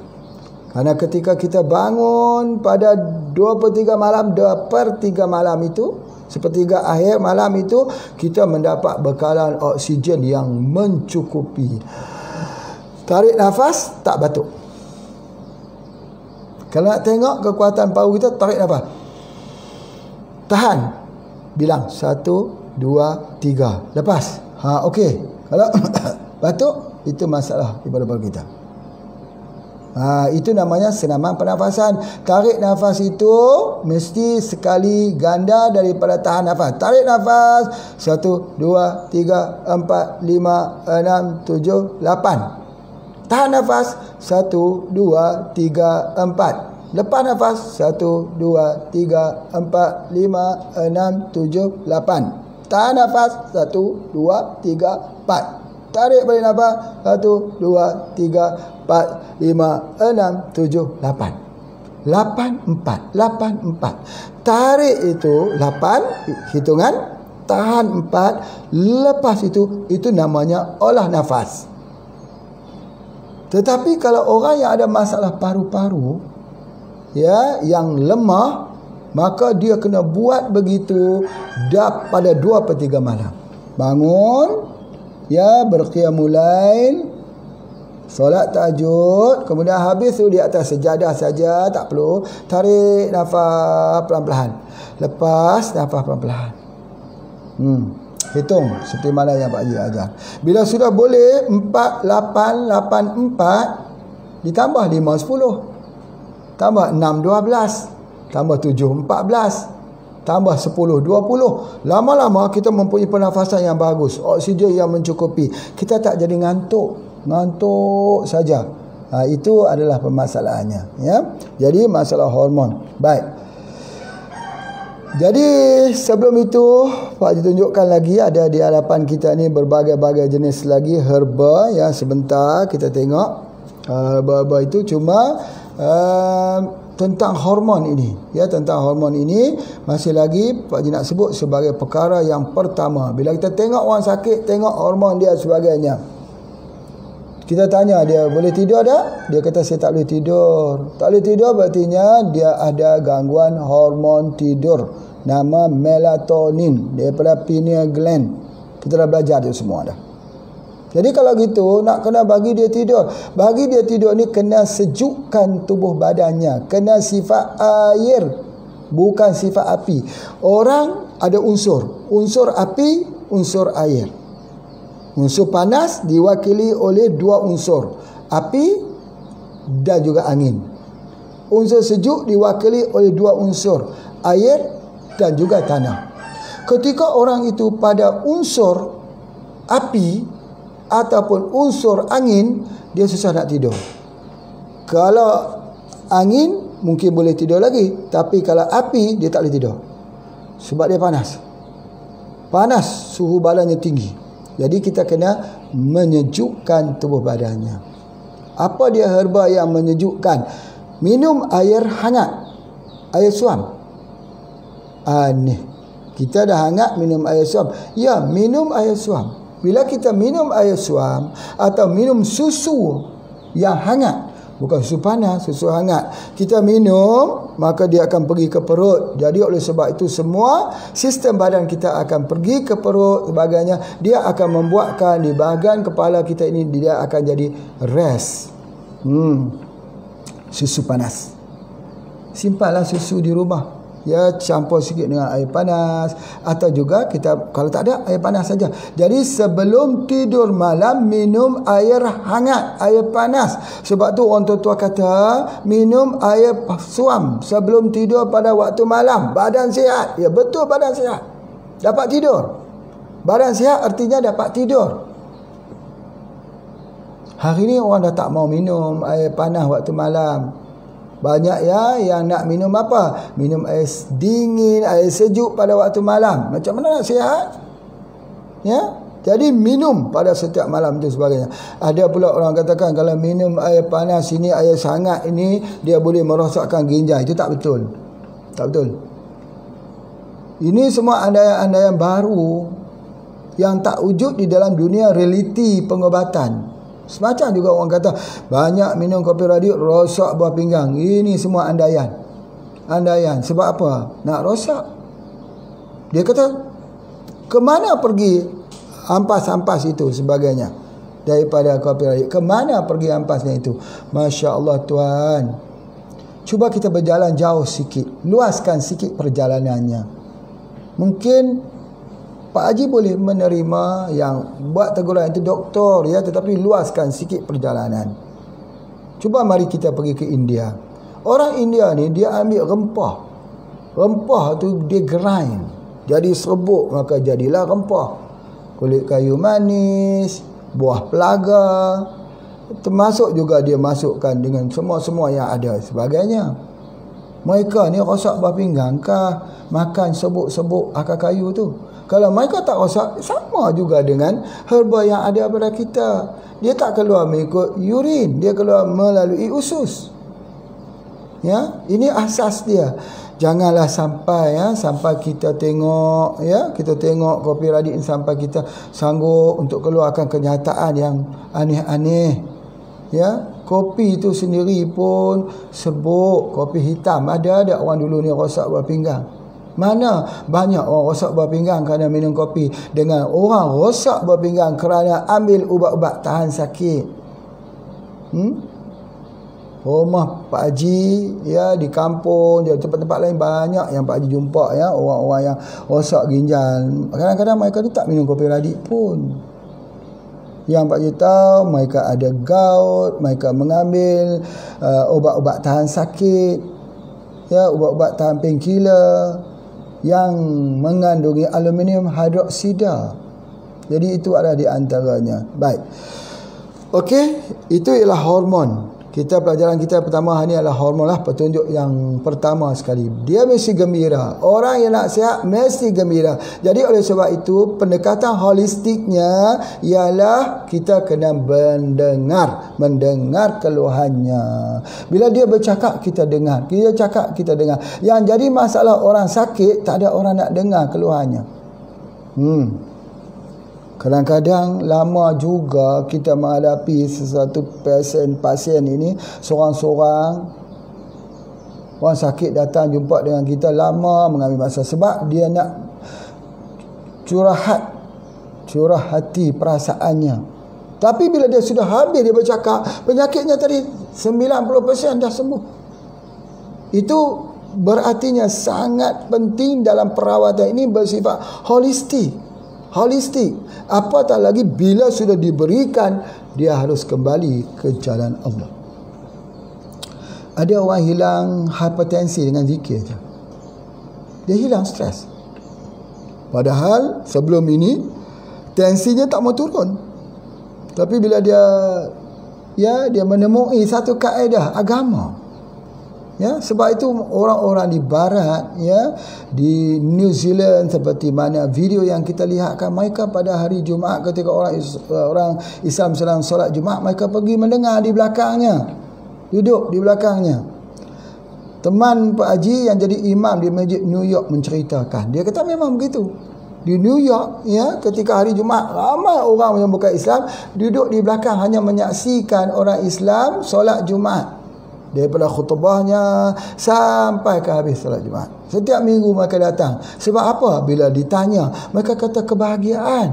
Karena ketika kita bangun pada 2/3 malam, 2/3 malam itu, sepertiga akhir malam itu, kita mendapat bekalan oksigen yang mencukupi. Tarik nafas, tak batuk. Kalau nak tengok kekuatan paru kita, tarik nafas, tahan, bilang 1, 2, 3, lepas. Okey. Kalau batuk, itu masalah di paru-paru kita. Itu namanya senaman pernafasan. Tarik nafas itu mesti sekali ganda daripada tahan nafas. Tarik nafas 1, 2, 3, 4, 5, 6, 7, 8. Tahan nafas 1, 2, 3, 4. Lepas nafas 1, 2, 3, 4, 5, 6, 7, 8. Tahan nafas 1, 2, 3, 4. Tarik balik nafas 1, 2, 3, 4, 5, 6, 7, 8. 8, 4. 8, 4. Tarik itu 8 hitungan, tahan 4, lepas itu namanya olah nafas. Tetapi kalau orang yang ada masalah paru-paru, ya, yang lemah, maka dia kena buat begitu pada 2/3 malam. Bangun, ya, berqiyamul lail, solat tahajud, kemudian habis tu di atas sejadah saja, tak perlu tarik nafas pelan-pelan, lepas nafas pelan-pelan. Hitung seperti mana yang Pak Haji ajar. Bila sudah boleh 4, 8, 8, 4, ditambah 5, 10, tambah 6, 12, tambah 7, 14, tambah 10, 20. Lama-lama kita mempunyai pernafasan yang bagus, oksigen yang mencukupi. Kita tak jadi ngantuk saja. Itu adalah permasalahannya, ya. Jadi masalah hormon. Baik. Jadi sebelum itu Pak Haji tunjukkan lagi, ada di hadapan kita ni berbagai-bagai jenis lagi herba, ya. Sebentar kita tengok. Herba itu cuma tentang hormon ini, ya, tentang hormon ini masih lagi Pak Haji nak sebut sebagai perkara yang pertama. Bila kita tengok orang sakit, tengok hormon dia sebagainya. Kita tanya dia, boleh tidur tak? Dia kata saya tak boleh tidur. Tak boleh tidur berartinya dia ada gangguan hormon tidur, nama melatonin daripada pineal gland. Kita dah belajar dia semua dah. Jadi kalau gitu nak kena bagi dia tidur. Bagi dia tidur ni kena sejukkan tubuh badannya, kena sifat air, bukan sifat api. Orang ada unsur api, unsur air. Unsur panas diwakili oleh 2 unsur, api dan juga angin. Unsur sejuk diwakili oleh 2 unsur, air dan juga tanah. Ketika orang itu pada unsur api ataupun unsur angin, dia susah nak tidur. Kalau angin mungkin boleh tidur lagi, tapi kalau api dia tak boleh tidur. Sebab dia panas. Panas, suhu badannya tinggi. Jadi kita kena menyejukkan tubuh badannya. Apa dia herba yang menyejukkan? Minum air hangat, air suam. Aneh, kita dah hangat minum air suam. Ya, minum air suam. Bila kita minum air suam atau minum susu yang hangat, bukan susu panas, susu hangat, kita minum, maka dia akan pergi ke perut. Jadi oleh sebab itu semua sistem badan kita akan pergi ke perut sebagainya. Dia akan membuatkan di bahagian kepala kita ini, dia akan jadi rest. Susu panas. Simpanlah susu di rumah. Ya, campur sikit dengan air panas, atau juga kita kalau tak ada air panas saja. Jadi sebelum tidur malam minum air hangat, air panas. Sebab tu orang tua kata minum air suam sebelum tidur pada waktu malam. Badan sihat. Ya, betul, badan sihat. Dapat tidur. Badan sihat artinya dapat tidur. Hari ni orang dah tak mau minum air panas waktu malam. Banyak ya yang nak minum apa? Minum air dingin, air sejuk pada waktu malam. Macam mana nak sihat? Ya. Jadi minum pada setiap malam itu sebagainya. Ada pula orang katakan kalau minum air panas ini, air sangat ini, dia boleh merosakkan ginjal. Itu tak betul. Tak betul. Ini semua andaian-andaian baru yang tak wujud di dalam dunia realiti pengobatan. Semacam juga orang kata banyak minum kopi radiut rosak buah pinggang. Ini semua andaian. Andaian. Sebab apa? Nak rosak. Dia kata ke mana pergi ampas-ampas itu sebagainya daripada kopi radiut? Ke mana pergi ampasnya itu? Masya Allah Tuhan. Cuba kita berjalan jauh sikit. Luaskan sikit perjalanannya. Mungkin Pak Haji boleh menerima yang buat teguran itu doktor, ya, tetapi luaskan sikit perjalanan. Cuba mari kita pergi ke India. Orang India ni dia ambil rempah. Rempah tu dia grind. Jadi serbuk, maka jadilah rempah. Kulit kayu manis, buah pelaga, termasuk juga dia masukkan dengan semua-semua yang ada sebagainya. Mereka ni rosak buah pinggang kah makan serbuk-serbuk akar kayu tu? Kalau mereka tak rosak, sama juga dengan herba yang ada pada kita. Dia tak keluar mengikut urin, dia keluar melalui usus. Ya, ini asas dia. Janganlah sampai sampai kita tengok kita tengok kopi radiut sampai kita sanggup untuk keluarkan kenyataan yang aneh-aneh. Ya, kopi itu sendiri pun serbuk, kopi hitam. Ada orang dulu ni rosak buah pinggang. Mana banyak orang rosak buah pinggang kerana minum kopi, dengan orang rosak buah pinggang kerana ambil ubat-ubat tahan sakit. Rumah Pak Haji ya di kampung, di tempat-tempat lain banyak yang Pak Haji jumpa ya, orang-orang yang rosak ginjal. Kadang-kadang mereka ni tak minum kopi radiut pun. Yang Pak Haji tahu mereka ada gout, mereka mengambil ubat-ubat tahan sakit, ya, ubat-ubat tahan painkiller yang mengandungi aluminium hidroksida. Jadi itu adalah di antaranya. Baik. Okey, itu ialah hormon. Pelajaran kita pertama hari ini adalah hormon lah, petunjuk yang pertama sekali. Dia mesti gembira. Orang yang nak sihat mesti gembira. Jadi oleh sebab itu pendekatan holistiknya ialah kita kena mendengar keluhannya. Bila dia bercakap kita dengar. Dia cakap kita dengar. Yang jadi masalah orang sakit, tak ada orang nak dengar keluhannya. Kadang-kadang lama juga kita menghadapi sesuatu pasien ini seorang-seorang. Orang sakit datang jumpa dengan kita, lama mengambil masa sebab dia nak curah hati perasaannya. Tapi bila dia sudah habis dia bercakap, penyakitnya tadi 90% dah sembuh. Itu berartinya sangat penting dalam perawatan ini bersifat holistik. Apatah lagi bila sudah diberikan, dia harus kembali ke jalan Allah. Ada orang hilang hipertensi dengan zikir je. Dia hilang stres. Padahal sebelum ini tensinya tak mau turun. Tapi bila dia menemui satu kaedah agama. Ya, sebab itu orang-orang di barat di New Zealand seperti mana video yang kita lihatkan, mereka pada hari Jumaat ketika orang Islam sedang solat Jumaat, mereka pergi mendengar di belakangnya, duduk di belakangnya. Teman Pak Haji yang jadi imam di Masjid New York menceritakan, dia kata memang begitu. Di New York ketika hari Jumaat, ramai orang yang bukan Islam duduk di belakang hanya menyaksikan orang Islam solat Jumaat. Daripada khutbahnya sampai ke habis salat Jumaat. Setiap minggu mereka datang. Sebab apa? Bila ditanya, mereka kata kebahagiaan.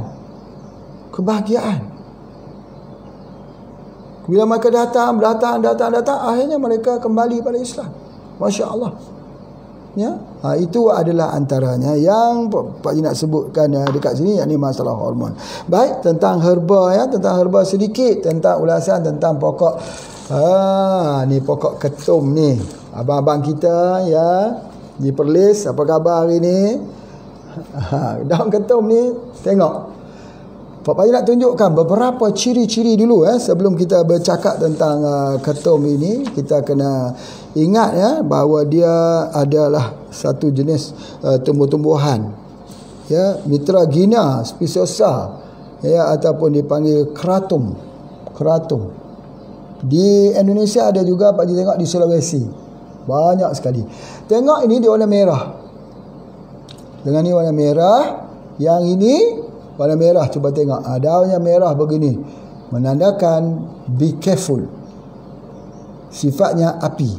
Bila mereka datang, akhirnya mereka kembali pada Islam. Masya Allah. ya. Itu adalah antaranya yang Pak Haji nak sebutkan dekat sini, yakni masalah hormon. Baik, tentang herba ya, tentang herba sedikit, tentang ulasan tentang pokok ni pokok ketum ni. Abang-abang kita ya di Perlis, apa khabar hari ni? Daun ketum ni, tengok. Pak Haji nak tunjukkan beberapa ciri-ciri dulu sebelum kita bercakap tentang ketum ini. Kita kena ingat bahawa dia adalah satu jenis tumbuh-tumbuhan ya, Mitragina speciosa ya, ataupun dipanggil keratum. Di Indonesia ada juga, Pak Haji tengok di Sulawesi. Banyak sekali. Tengok ini dia warna merah. Dengan ni warna merah, yang ini warna merah, cuba tengok. Daunnya merah begini, menandakan be careful. Sifatnya api.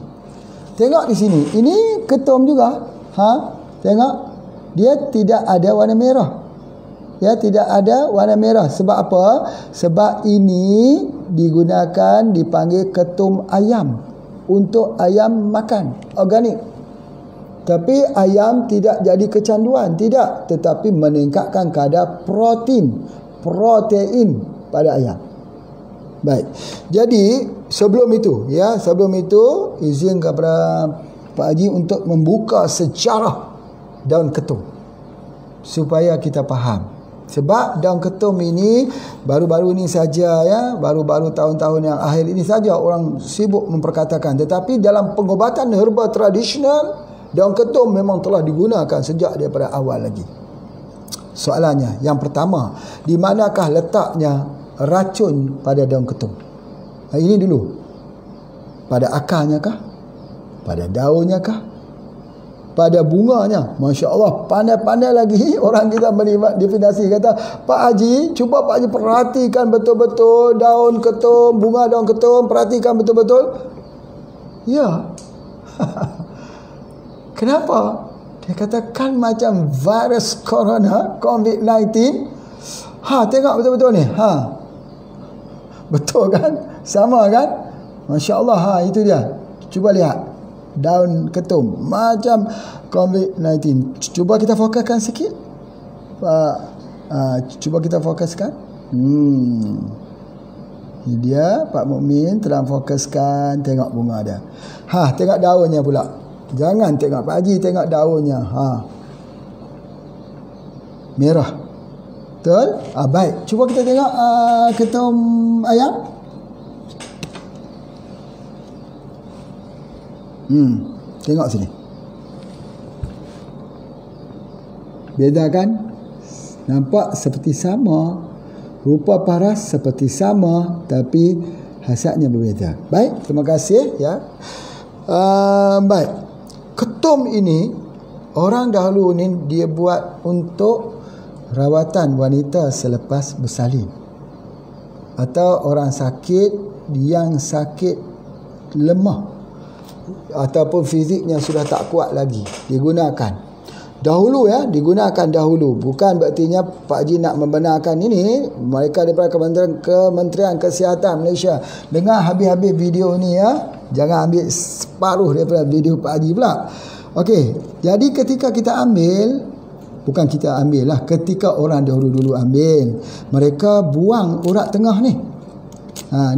Tengok di sini, ini ketum juga. Tengok, dia tidak ada warna merah. Ya, tidak ada warna merah. Sebab apa? Sebab ini digunakan, dipanggil ketum ayam, untuk ayam makan, organik. Tapi ayam tidak jadi kecanduan, tidak, tetapi meningkatkan kadar protein pada ayam. Baik. Jadi sebelum itu izin kepada Pak Haji untuk membuka sejarah daun ketum supaya kita faham. Sebab daun ketum ini baru-baru ini saja baru-baru tahun-tahun yang akhir ini saja orang sibuk memperkatakan. Tetapi dalam pengobatan herba tradisional, daun ketum memang telah digunakan sejak daripada awal lagi. Soalannya, yang pertama, di manakah letaknya racun pada daun ketum? Ini dulu. Pada akarnya kah? Pada daunnya kah? Pada bunganya? Masya Allah, pandai-pandai lagi orang kita definisi. Kata, Pak Haji, cuba Pak Haji perhatikan betul-betul daun ketum, bunga daun ketum, perhatikan betul-betul. Ya. Kenapa? Dia katakan macam virus corona, COVID-19. Tengok betul-betul ni. Betul kan? Sama kan? Masya Allah, itu dia. Cuba lihat. Daun ketum macam COVID-19. Cuba kita fokuskan sikit. Cuba kita fokuskan. Ini dia, Pak Mukmin telah fokuskan. Tengok bunga dia. Tengok daunnya pula. Jangan tengok Pak Haji, tengok daunnya. Merah. Betul? Baik. Cuba kita tengok ketum ayam. Tengok sini. Beza kan? Nampak seperti sama. Rupa paras seperti sama, tapi hasilnya berbeza. Baik, terima kasih ya. Baik. Ketum ini orang dahulu ni dia buat untuk rawatan wanita selepas bersalin, atau orang sakit yang sakit lemah ataupun fiziknya sudah tak kuat lagi, digunakan dahulu digunakan dahulu. Bukan berartinya Pak Haji nak membenarkan ini. Mereka daripada Kementerian Kesihatan Malaysia, dengar habis-habis video ni jangan ambil separuh daripada video Pak Haji pula. Okey, jadi ketika kita ambil, bukan kita ambil lah, ketika orang dahulu-dulu ambil, mereka buang urat tengah ni.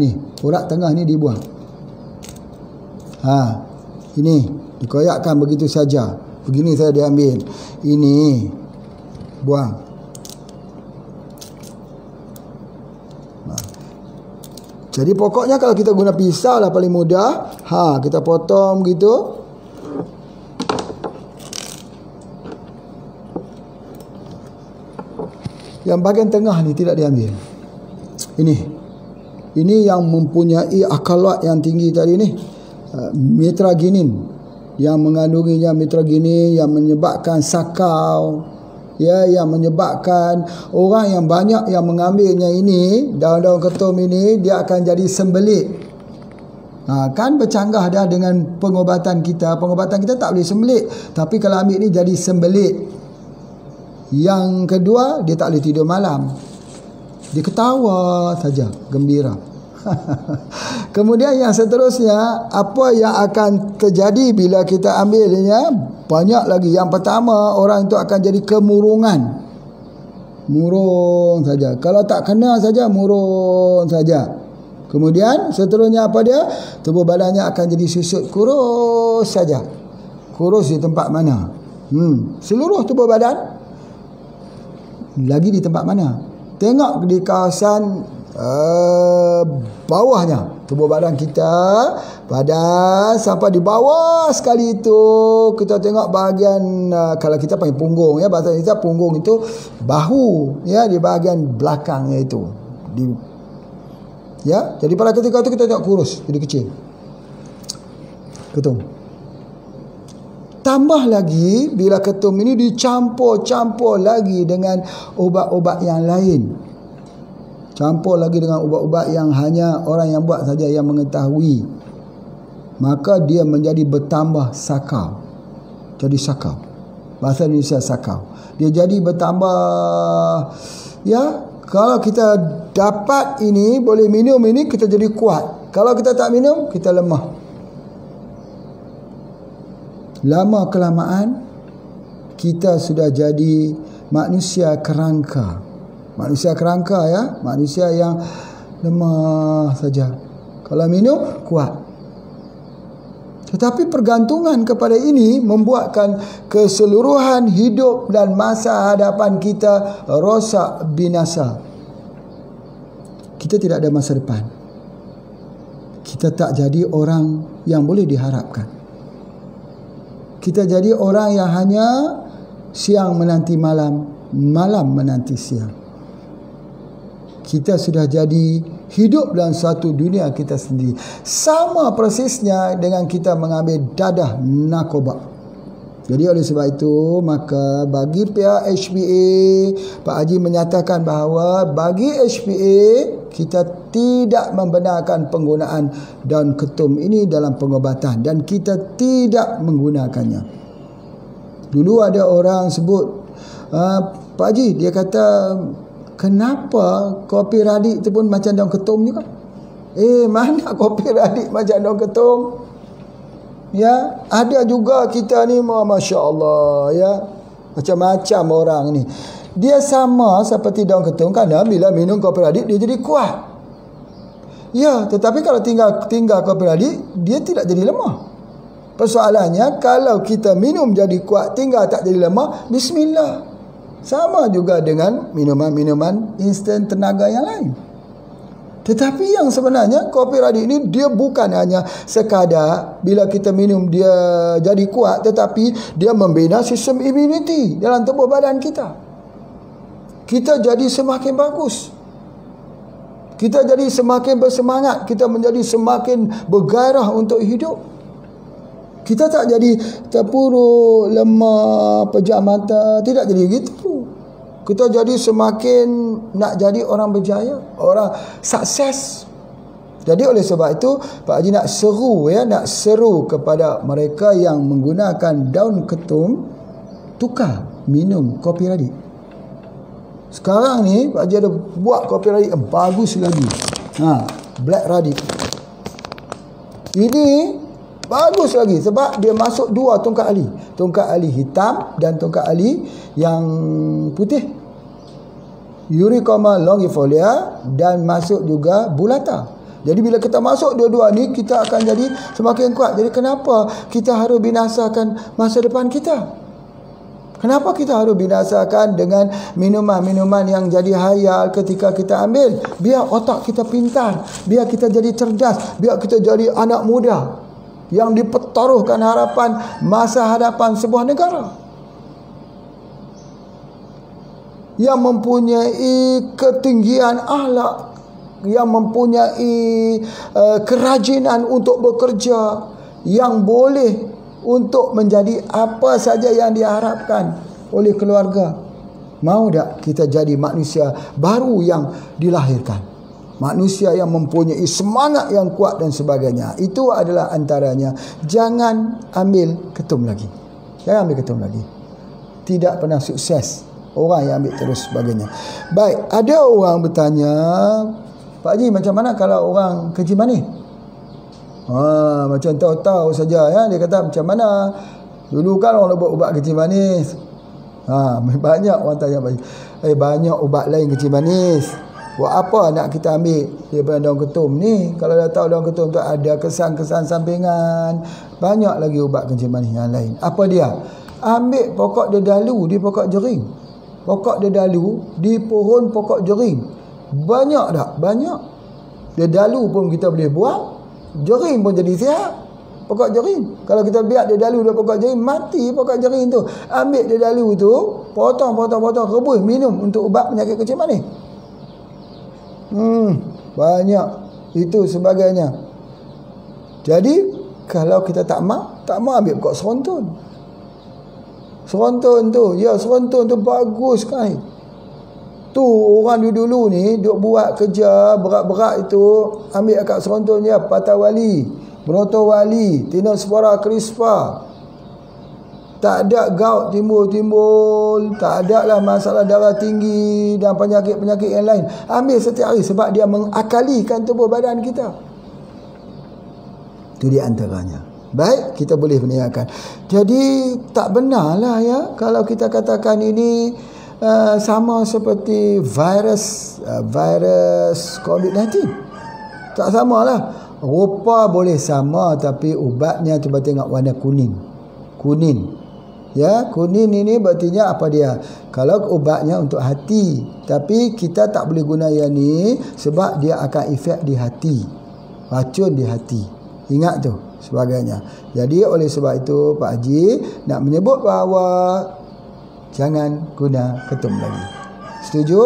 Ni urat tengah ni dibuang. Ini dikoyakkan begitu saja. Begini saya diambil. Ini buang. Jadi pokoknya kalau kita guna pisau lah paling mudah. Kita potong gitu. Yang bahagian tengah ni tidak diambil. Ini yang mempunyai akalat yang tinggi tadi ni. Mitraginin, yang mengandunginya mitraginin, yang menyebabkan sakau, yang menyebabkan orang yang banyak yang mengambilnya ini, daun-daun ketum ini, dia akan jadi sembelit. Kan bercanggah dah dengan pengobatan kita. Pengobatan kita tak boleh sembelit, tapi kalau ambil ni jadi sembelit. Yang kedua, dia tak boleh tidur malam. Dia ketawa saja, gembira. Kemudian yang seterusnya, apa yang akan terjadi bila kita ambilnya? Banyak lagi. Yang pertama, orang itu akan jadi kemurungan. Murung saja. Kalau tak kena saja, murung saja. Kemudian seterusnya apa dia? Tubuh badannya akan jadi susut, kurus saja. Kurus di tempat mana? Seluruh tubuh badan lagi di tempat mana? Tengok di kawasan bawahnya tubuh badan kita, badan sampai di bawah sekali itu kita tengok bahagian kalau kita panggil punggung ya, bahasa kita punggung itu bahu ya, di bahagian belakangnya itu ya. Jadi pada ketika itu kita tengok kurus, jadi kecil, ketum. Tambah lagi bila ketum ini dicampur-campur lagi dengan ubat-ubat yang lain. Campur lagi dengan ubat-ubat yang hanya orang yang buat saja yang mengetahui. Maka dia menjadi bertambah sakau. Jadi sakau. Bahasa Indonesia sakau. Dia jadi bertambah, ya, kalau kita dapat ini, boleh minum ini, kita jadi kuat. Kalau kita tak minum, kita lemah. Lama kelamaan kita sudah jadi manusia kerangka. Manusia kerangka ya, manusia yang lemah saja. Kalau minum kuat. Tetapi pergantungan kepada ini membuatkan keseluruhan hidup dan masa hadapan kita rosak binasa. Kita tidak ada masa depan. Kita tak jadi orang yang boleh diharapkan. Kita jadi orang yang hanya siang menanti malam, malam menanti siang. Kita sudah jadi hidup dalam satu dunia kita sendiri. Sama persisnya dengan kita mengambil dadah narkoba. Jadi oleh sebab itu, maka bagi pihak HPA, Pak Haji menyatakan bahawa bagi HPA, kita tidak membenarkan penggunaan daun ketum ini dalam pengobatan dan kita tidak menggunakannya. Dulu ada orang sebut, Pak Haji, dia kata, kenapa kopi radik tu pun macam daun ketum juga? Mana kopi radik macam daun ketum? Ya, ada juga kita ni, Masya Allah ya, macam-macam orang ni. Dia sama seperti daun ketum kerana bila minum kopi radik dia jadi kuat. Ya, tetapi kalau tinggal kopi radik, dia tidak jadi lemah. Persoalannya, kalau kita minum jadi kuat, tinggal tak jadi lemah, bismillah. Sama juga dengan minuman-minuman instan tenaga yang lain. Tetapi yang sebenarnya kopi radik ini dia bukan hanya sekadar bila kita minum dia jadi kuat, tetapi dia membina sistem immunity dalam tubuh badan kita. Kita jadi semakin bagus. Kita jadi semakin bersemangat. Kita menjadi semakin bergairah untuk hidup. Kita tak jadi terpuruk, lemah, pejam mata. Tidak jadi gitu. Kita jadi semakin nak jadi orang berjaya, orang sukses. Jadi oleh sebab itu Pak Haji nak seru kepada mereka yang menggunakan daun ketum, tukar minum kopi radik. Sekarang ni Pak Haji ada buat kopi radik yang bagus lagi. Black radik. Ini bagus lagi sebab dia masuk dua tongkat ali. Tongkat ali hitam dan tongkat ali yang putih. Uricoma longifolia dan masuk juga bulata. Jadi bila kita masuk dua-dua ni, kita akan jadi semakin kuat. Jadi kenapa kita harus binasakan masa depan kita? Kenapa kita harus binasakan dengan minuman-minuman yang jadi hayal ketika kita ambil? Biar otak kita pintar, biar kita jadi cerdas, biar kita jadi anak muda yang dipertaruhkan harapan masa hadapan sebuah negara yang mempunyai ketinggian akhlak, yang mempunyai kerajinan untuk bekerja, yang boleh untuk menjadi apa saja yang diharapkan oleh keluarga. Mau tak kita jadi manusia baru yang dilahirkan? Manusia yang mempunyai semangat yang kuat dan sebagainya. Itu adalah antaranya. Jangan ambil ketum lagi. Jangan ambil ketum lagi. Tidak pernah sukses orang yang ambil terus sebagainya. Baik, ada orang bertanya, Pak Haji, macam mana kalau orang kencing manis? Macam tahu-tahu saja ya. Dia kata macam mana? Dulu kan orang buat ubat kencing manis. Banyak orang tanya banyak ubat lain kencing manis. Buat apa nak kita ambil daripada daun ketum ni? Kalau dah tahu daun ketum tu ada kesan-kesan sampingan, banyak lagi ubat kencing manis yang lain. Apa dia? Ambil pokok dedalu di pokok jering. Pokok dedalu di pohon pokok jering. Banyak tak? Banyak. Dedalu pun kita boleh buang, jering pun jadi sihat. Pokok jering. Kalau kita biar dedalu di pokok jering, mati pokok jering tu. Ambil dedalu tu, potong, rebus, minum untuk ubat penyakit kencing manis. Banyak. Itu sebagainya. Jadi kalau kita tak mau ambil pokok seronton. Seronton tu bagus sekali. Tu orang dulu ni duk buat kerja berat-berat itu, ambil akak seronton dia, patawali, brotowali, tinospora crispa. Tak ada gout timbul-timbul, tak ada lah masalah darah tinggi dan penyakit-penyakit yang lain. Ambil setiap hari sebab dia mengakalikan tubuh badan kita. Itu di antaranya. Baik, kita boleh mendengarkan. Jadi tak benarlah ya kalau kita katakan ini sama seperti virus COVID-19. Tak samalah. Rupa boleh sama tapi ubatnya cuba tengok warna kuning. Ya, kuning ini berartinya apa dia? Kalau ubatnya untuk hati, tapi kita tak boleh guna yang ni sebab dia akan efek di hati. Racun di hati. Ingat tu sebagainya. Jadi oleh sebab itu Pak Haji nak menyebut bahawa jangan guna ketum lagi. Setuju?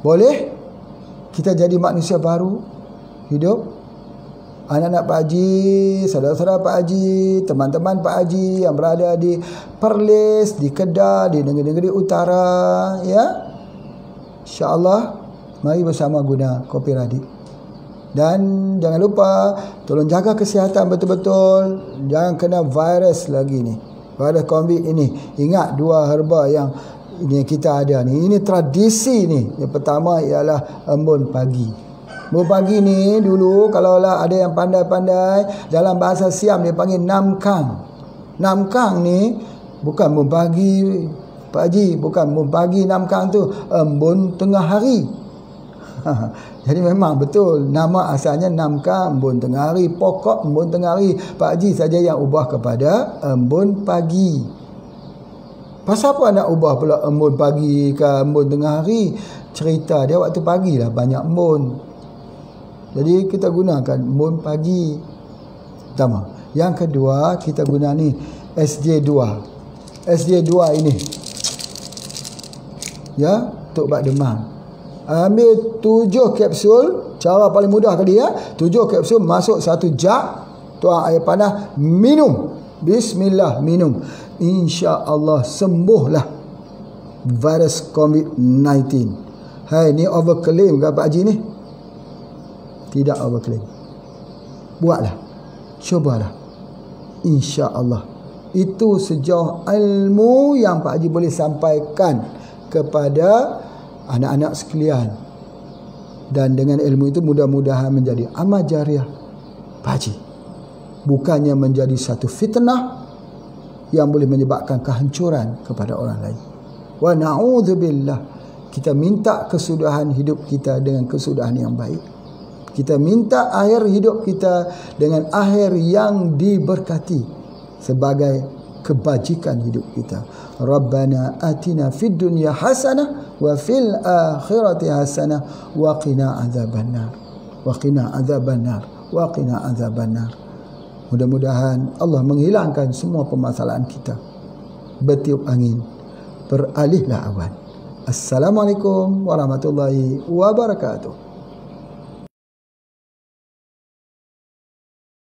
Boleh? Kita jadi manusia baru hidup. Anak-anak Pak Haji, saudara-saudara Pak Haji, teman-teman Pak Haji yang berada di Perlis, di Kedah, di negeri-negeri utara, ya. InsyaAllah mari bersama guna Kopi Radik. Dan jangan lupa tolong jaga kesihatan betul-betul. Jangan kena virus lagi ni, virus COVID ini. Ingat dua herba yang ini kita ada ni. Ini tradisi ni. Yang pertama ialah embun pagi. Embun pagi ni dulu kalau lah ada yang pandai-pandai, dalam bahasa Siam dia panggil namkang. Namkang ni bukan embun pagi Pak Haji, bukan embun pagi namkang tu, embun tengah hari. Jadi memang betul nama asalnya namkang, embun tengah hari, pokok embun tengah hari. Pak Haji saja yang ubah kepada embun pagi. Pasal apa nak ubah pula embun pagi ke embun tengah hari? Cerita dia waktu pagi lah banyak embun. Jadi kita gunakan embun pagi. Pertama. Yang kedua kita guna ni SJ2. SJ2 ini. Ya, untuk ubat demam. Ambil 7 kapsul, cara paling mudah kali ya. 7 kapsul masuk 1 jug, tuang air panas, minum. Bismillah, minum. Insya-Allah sembuhlah virus COVID-19. Hai, ni overclaim ke Pak Haji ni? Tidak overclaim. Buatlah. Cubalah. Insya-Allah. Itu sejauh ilmu yang Pak Haji boleh sampaikan kepada anak-anak sekalian. Dan dengan ilmu itu mudah-mudahan menjadi amal jariah Pak Haji. Bukannya menjadi satu fitnah yang boleh menyebabkan kehancuran kepada orang lain. Wa na'udzubillah. Kita minta kesudahan hidup kita dengan kesudahan yang baik. Kita minta akhir hidup kita dengan akhir yang diberkati sebagai kebajikan hidup kita. Rabbana atina fid dunya hasanah wa fil akhirati hasanah wa qina adzabannar. Wa qina adzabannar. Wa qina adzabannar. Mudah-mudahan Allah menghilangkan semua permasalahan kita. Bertiup angin, beralihlah awan. Assalamualaikum warahmatullahi wabarakatuh.